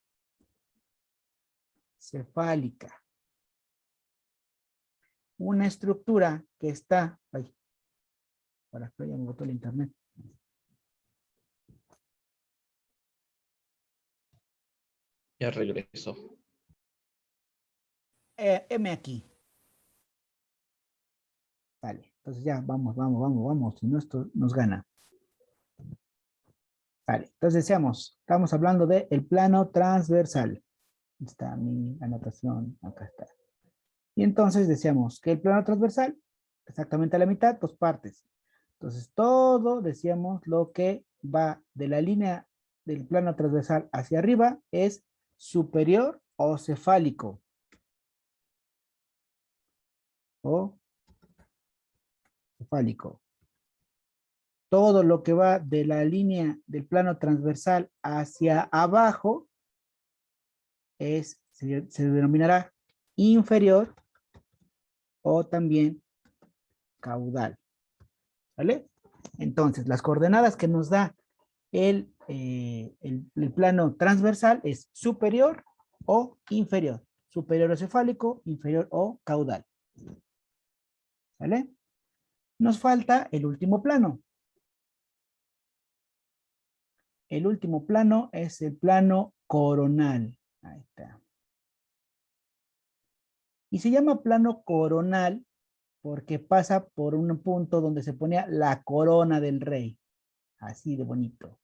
cefálica. Una estructura que está, ay, para que ya me botó el internet. Ya regreso. M aquí. Vale, entonces ya, vamos, si no esto nos gana. Vale, entonces estamos hablando del plano transversal. Está mi anotación, acá está. Y entonces decíamos que el plano transversal, exactamente a la mitad, dos partes. Entonces todo, decíamos, lo que va de la línea del plano transversal hacia arriba es superior o cefálico. O cefálico. Todo lo que va de la línea del plano transversal hacia abajo se denominará inferior o también caudal. ¿Vale? Entonces, las coordenadas que nos da el plano transversal es superior o inferior. Superior o cefálico, inferior o caudal. ¿Vale? Nos falta el último plano. El último plano es el plano coronal. Ahí está. Y se llama plano coronal porque pasa por un punto donde se ponía la corona del rey. Así de bonito.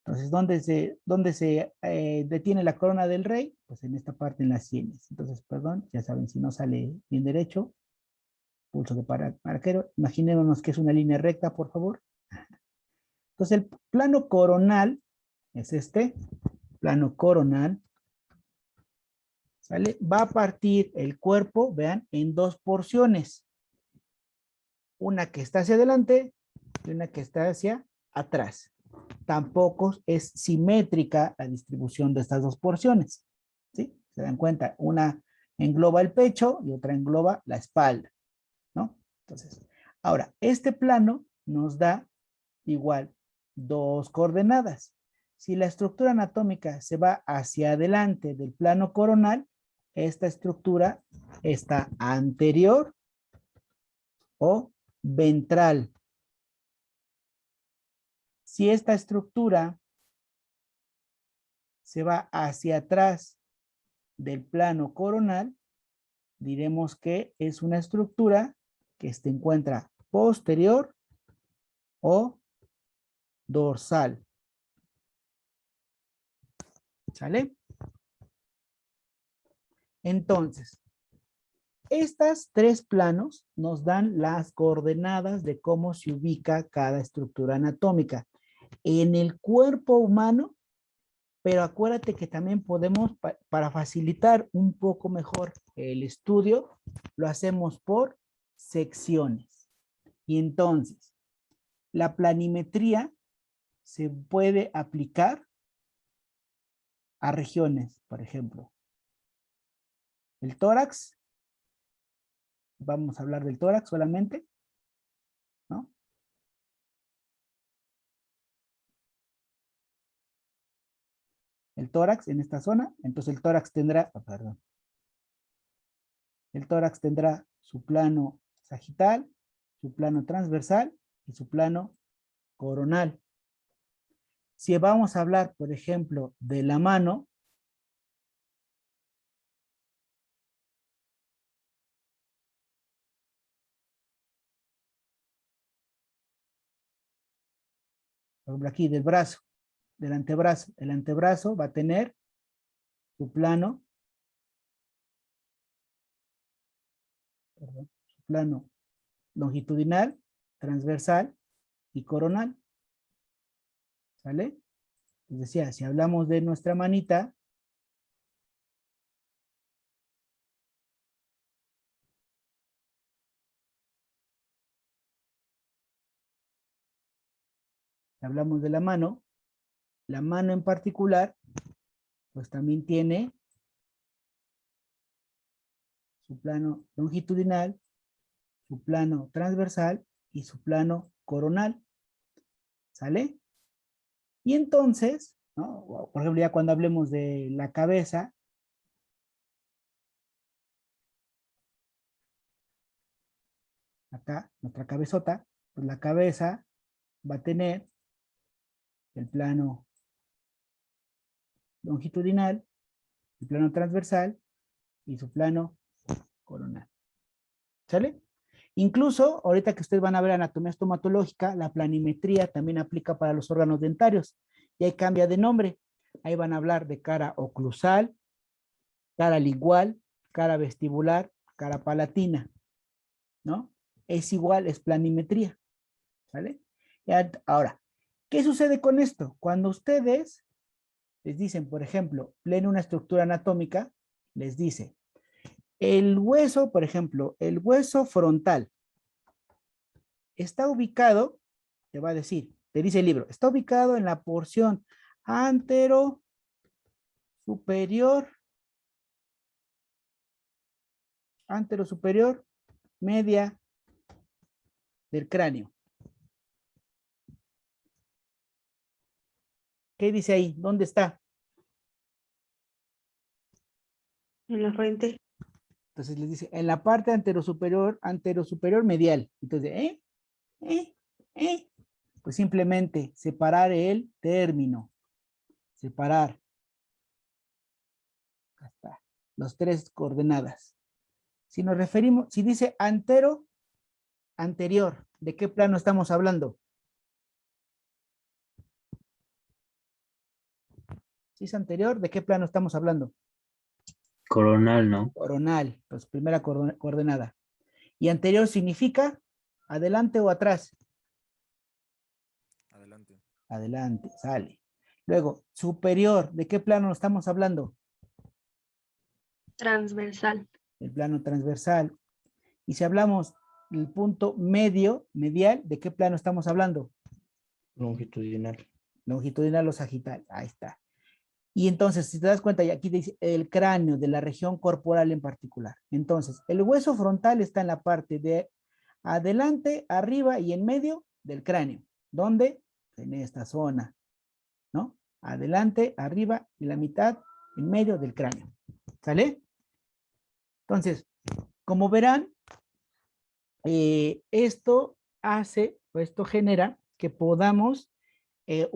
Entonces, ¿dónde se detiene la corona del rey? Pues en esta parte, en las sienes. Entonces, perdón, ya saben, si no sale bien derecho, pulso de arquero. Imaginémonos que es una línea recta, por favor. Entonces, el plano coronal es este, plano coronal, ¿sale? Va a partir el cuerpo, vean, en dos porciones. Una que está hacia adelante y una que está hacia atrás. Tampoco es simétrica la distribución de estas dos porciones. ¿Sí? Se dan cuenta, una engloba el pecho y otra engloba la espalda, ¿no? Entonces, ahora, este plano nos da igual dos coordenadas. Si la estructura anatómica se va hacia adelante del plano coronal, esta estructura está anterior o ventral. Si esta estructura se va hacia atrás del plano coronal, diremos que es una estructura que se encuentra posterior o dorsal. ¿Sale? Entonces, estos tres planos nos dan las coordenadas de cómo se ubica cada estructura anatómica en el cuerpo humano, pero acuérdate que también podemos, para facilitar un poco mejor el estudio, lo hacemos por secciones. Y entonces, la planimetría se puede aplicar a regiones, por ejemplo. El tórax, vamos a hablar del tórax solamente, ¿no? El tórax en esta zona, entonces el tórax tendrá, el tórax tendrá su plano sagital, su plano transversal y su plano coronal. Si vamos a hablar, por ejemplo, de la mano, por ejemplo aquí del brazo, del antebrazo, el antebrazo va a tener su plano, su plano longitudinal, transversal y coronal. ¿Sale? Les decía, si hablamos de nuestra manita, hablamos de la mano en particular, pues también tiene su plano longitudinal, su plano transversal y su plano coronal. ¿Sale? Y entonces, ¿no? Por ejemplo, ya cuando hablemos de la cabeza, acá, nuestra cabezota, pues la cabeza va a tener el plano longitudinal, el plano transversal y su plano coronal. ¿Sale? Incluso, ahorita que ustedes van a ver anatomía estomatológica, la planimetría también aplica para los órganos dentarios. Y ahí cambia de nombre. Ahí van a hablar de cara oclusal, cara lingual, cara vestibular, cara palatina, ¿no? Es igual, es planimetría. ¿Sale? Ahora, ¿qué sucede con esto? Cuando ustedes les dicen, por ejemplo, leen una estructura anatómica, les dice, el hueso, por ejemplo, el hueso frontal está ubicado, te va a decir, te dice el libro, está ubicado en la porción antero superior, media del cráneo. ¿Qué dice ahí? ¿Dónde está? En la frente. Entonces les dice, en la parte anterosuperior medial. Entonces, pues simplemente separar el término. Separar. Acá está. Los tres coordenadas. Si nos referimos, si dice anterior, ¿de qué plano estamos hablando? Si es anterior, ¿de qué plano estamos hablando? Coronal, ¿no? Coronal, pues primera coordenada. Y anterior significa adelante o atrás. Adelante. Adelante, sale. Luego, superior, ¿de qué plano estamos hablando? Transversal. El plano transversal. Y si hablamos del punto medial, ¿de qué plano estamos hablando? Longitudinal. Longitudinal o sagital, ahí está. Y entonces, si te das cuenta, y aquí dice el cráneo de la región corporal en particular. Entonces, el hueso frontal está en la parte de adelante, arriba y en medio del cráneo. ¿Dónde? En esta zona, ¿no? Adelante, arriba y la mitad en medio del cráneo. ¿Sale? Entonces, como verán, esto hace, o esto genera que podamos,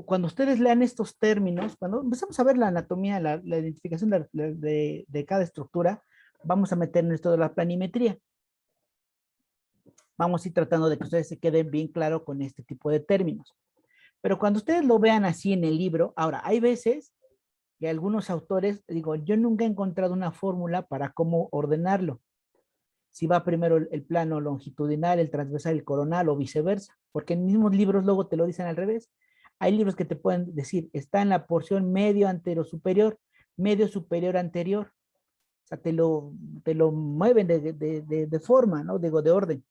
cuando ustedes lean estos términos, cuando empezamos a ver la anatomía, la identificación de cada estructura, vamos a meter en esto de la planimetría. Vamos a ir tratando de que ustedes se queden bien claro con este tipo de términos. Pero cuando ustedes lo vean así en el libro, ahora, hay veces que algunos autores, digo, yo nunca he encontrado una fórmula para cómo ordenarlo. Si va primero el plano longitudinal, el transversal, el coronal o viceversa, porque en mismos libros luego te lo dicen al revés. Hay libros que te pueden decir, está en la porción medio antero superior, medio superior anterior. O sea, te lo mueven de forma, ¿no? Digo, de orden.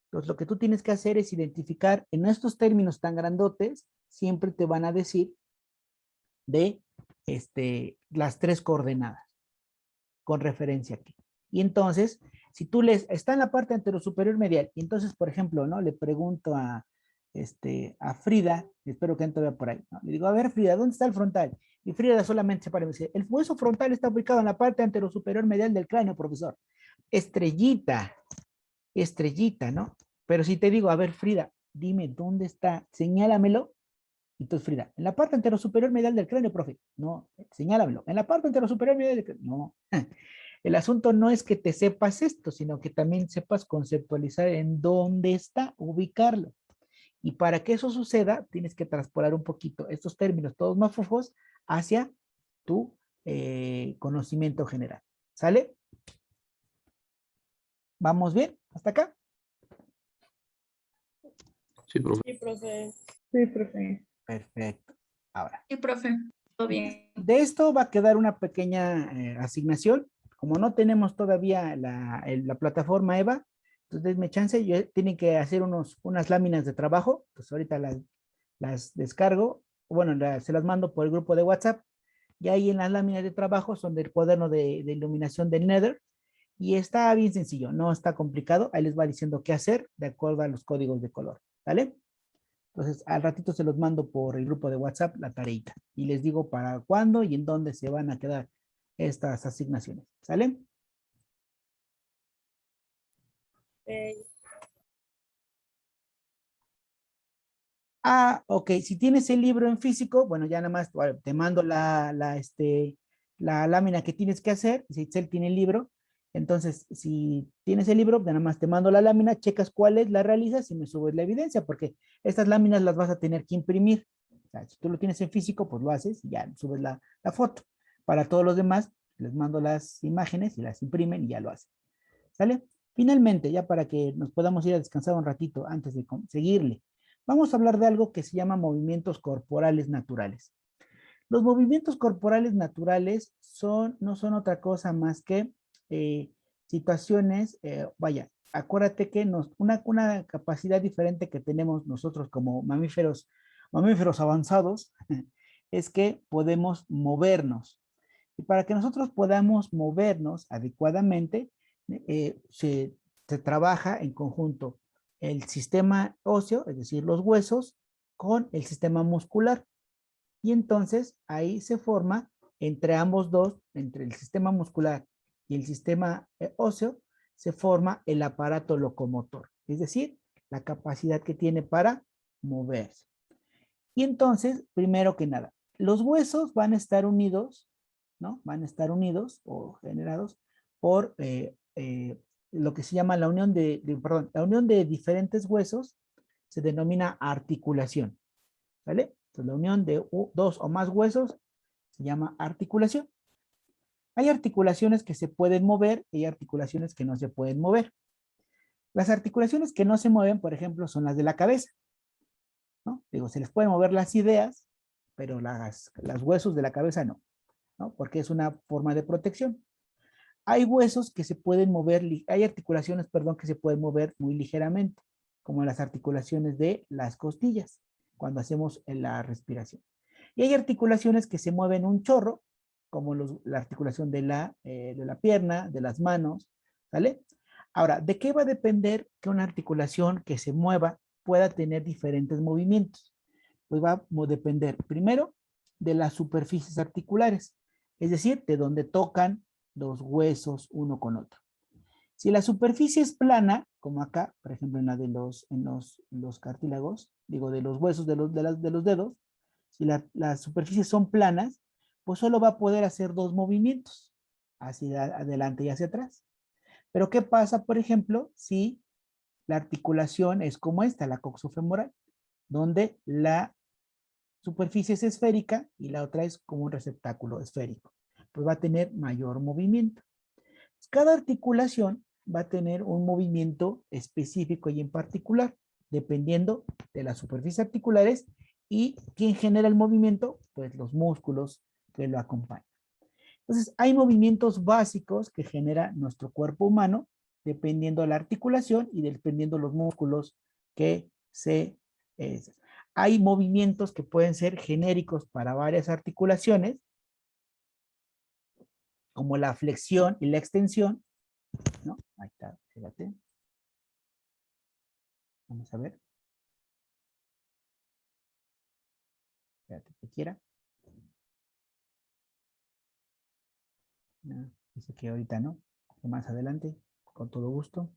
Entonces, lo que tú tienes que hacer es identificar en estos términos tan grandotes, siempre te van a decir de las 3 coordenadas con referencia aquí. Y entonces, si tú está en la parte anterosuperior medial, y entonces, por ejemplo, ¿no? Le pregunto a Frida, espero que ande todavía por ahí, ¿no? Le digo, a ver, Frida, ¿dónde está el frontal? Y Frida solamente se para y me dice, el hueso frontal está ubicado en la parte anterosuperior medial del cráneo, profesor. Estrellita, ¿no? Pero si te digo, a ver, Frida, dime dónde está, señálamelo. Entonces, Frida, en la parte anterosuperior medial del cráneo, profe. No, señálamelo. En la parte anterosuperior medial del cráneo. No. El asunto no es que te sepas esto, sino que también sepas conceptualizar en dónde está, ubicarlo. Y para que eso suceda, tienes que transportar un poquito estos términos, todos más fofos, hacia tu conocimiento general. ¿Sale? ¿Vamos bien? ¿Hasta acá? Sí, profe. Sí, profe. Sí, profe. Perfecto. Ahora, Sí, profe. Todo bien. de esto va a quedar una pequeña asignación. Como no tenemos todavía la plataforma EVA, entonces me chance, tienen que hacer unas láminas de trabajo, pues ahorita las descargo, bueno, se las mando por el grupo de WhatsApp, y ahí en las láminas de trabajo son del cuaderno de iluminación del Nether, y está bien sencillo, no está complicado, ahí les va diciendo qué hacer de acuerdo a los códigos de color, ¿vale? Entonces, al ratito se los mando por el grupo de WhatsApp la tareita y les digo para cuándo y en dónde se van a quedar estas asignaciones. ¿Sale? Ah, ok. Si tienes el libro en físico, bueno, ya nada más bueno, te mando la lámina que tienes que hacer. Si Excel tiene el libro, entonces si tienes el libro, nada más te mando la lámina, checas cuál es, la realizas y me subes la evidencia, porque estas láminas las vas a tener que imprimir. O sea, si tú lo tienes en físico, pues lo haces y ya subes la foto. Para todos los demás, les mando las imágenes y las imprimen y ya lo hacen. ¿Sale? Finalmente, ya para que nos podamos ir a descansar un ratito antes de seguirle, vamos a hablar de algo que se llama movimientos corporales naturales. Los movimientos corporales naturales no son otra cosa más que situaciones, vaya, acuérdate que una capacidad diferente que tenemos nosotros como mamíferos avanzados, es que podemos movernos. Y para que nosotros podamos movernos adecuadamente, se trabaja en conjunto el sistema óseo, es decir, los huesos, con el sistema muscular. Y entonces ahí se forma entre ambos dos, entre el sistema muscular y el sistema óseo, se forma el aparato locomotor, es decir, la capacidad que tiene para moverse. Y entonces, primero que nada, los huesos van a estar unidos, ¿no? Van a estar unidos o generados por lo que se llama la unión la unión de diferentes huesos se denomina articulación, ¿vale? Entonces, la unión de dos o más huesos se llama articulación. Hay articulaciones que se pueden mover y hay articulaciones que no se pueden mover. Las articulaciones que no se mueven, por ejemplo, son las de la cabeza, ¿no? Digo, se les pueden mover las ideas, pero las huesos de la cabeza no, ¿no? Porque es una forma de protección. Hay huesos que se pueden mover, hay articulaciones, perdón, que se pueden mover muy ligeramente, como las articulaciones de las costillas, cuando hacemos la respiración. Y hay articulaciones que se mueven un chorro, como la articulación de la pierna, de las manos, ¿sale? Ahora, ¿de qué va a depender que una articulación que se mueva pueda tener diferentes movimientos? Pues va a depender, primero, de las superficies articulares, es decir, de donde tocan los huesos uno con otro. Si la superficie es plana, como acá, por ejemplo, en la de los cartílagos, digo, de los huesos de los dedos, si las superficies son planas, pues solo va a poder hacer dos movimientos, hacia adelante y hacia atrás. Pero ¿qué pasa, por ejemplo, si la articulación es como esta, la coxofemoral, donde la superficie es esférica y la otra es como un receptáculo esférico? Pues va a tener mayor movimiento. Cada articulación va a tener un movimiento específico y en particular, dependiendo de las superficies articulares y quién genera el movimiento, pues los músculos que lo acompañan. Entonces, hay movimientos básicos que genera nuestro cuerpo humano, dependiendo de la articulación y dependiendo de los músculos que se... hay movimientos que pueden ser genéricos para varias articulaciones, como la flexión y la extensión, ¿no? Ahí está, fíjate. Vamos a ver. Espérate que quiera. No, dice que ahorita no, que más adelante, con todo gusto.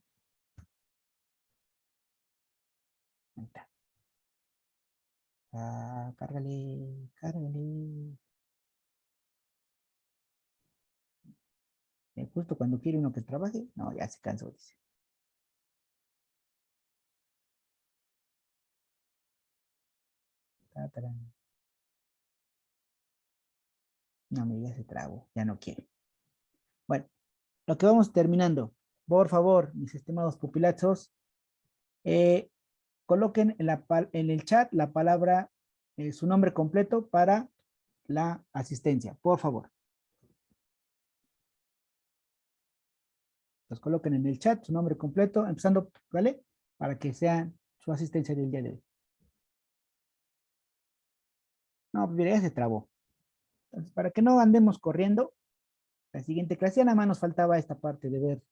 Ahí está. Ah, cárgale, cárgale. Justo cuando quiere uno que trabaje, no, ya se cansó, dice. Tatarán. No, me ya se trabó, ya no quiere. Bueno, lo que vamos terminando. Por favor, mis estimados pupilazos, coloquen en el chat la palabra, su nombre completo para la asistencia, por favor. Los coloquen en el chat, su nombre completo, empezando, ¿vale? Para que sea su asistencia del día de hoy. No, pues mira, ya se trabó. Entonces, para que no andemos corriendo, la siguiente clase, ya nada más nos faltaba esta parte de ver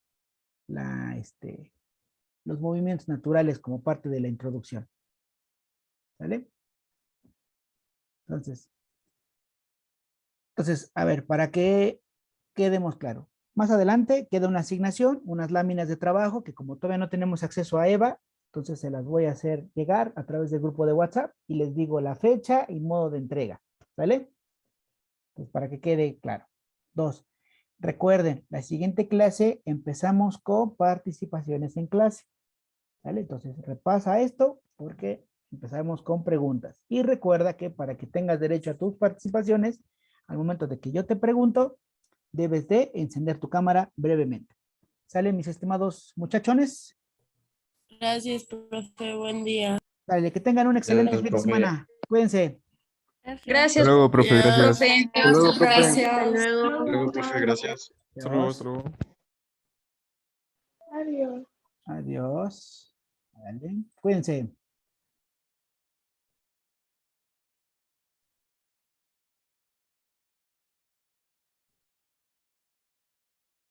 los movimientos naturales como parte de la introducción. ¿Vale? Entonces, a ver, para que quedemos claro. Más adelante queda una asignación, unas láminas de trabajo que como todavía no tenemos acceso a EVA, entonces se las voy a hacer llegar a través del grupo de WhatsApp y les digo la fecha y modo de entrega. ¿Vale? Pues para que quede claro. 2. Recuerden, la siguiente clase empezamos con participaciones en clase. ¿Vale? Entonces repasa esto porque empezamos con preguntas. Y recuerda que para que tengas derecho a tus participaciones, al momento de que yo te pregunto, debes de encender tu cámara brevemente. ¿Sale, mis estimados muchachones? Gracias, profe. Buen día. Dale, que tengan un excelente Gracias, fin de profe. semana. Cuídense. Gracias, Hasta luego, profe, gracias. profe. Hasta luego, profe. Gracias. Hasta luego. Hasta luego, profe, gracias. Hasta luego, Adiós. hasta luego. Adiós. Adiós. Vale. Cuídense.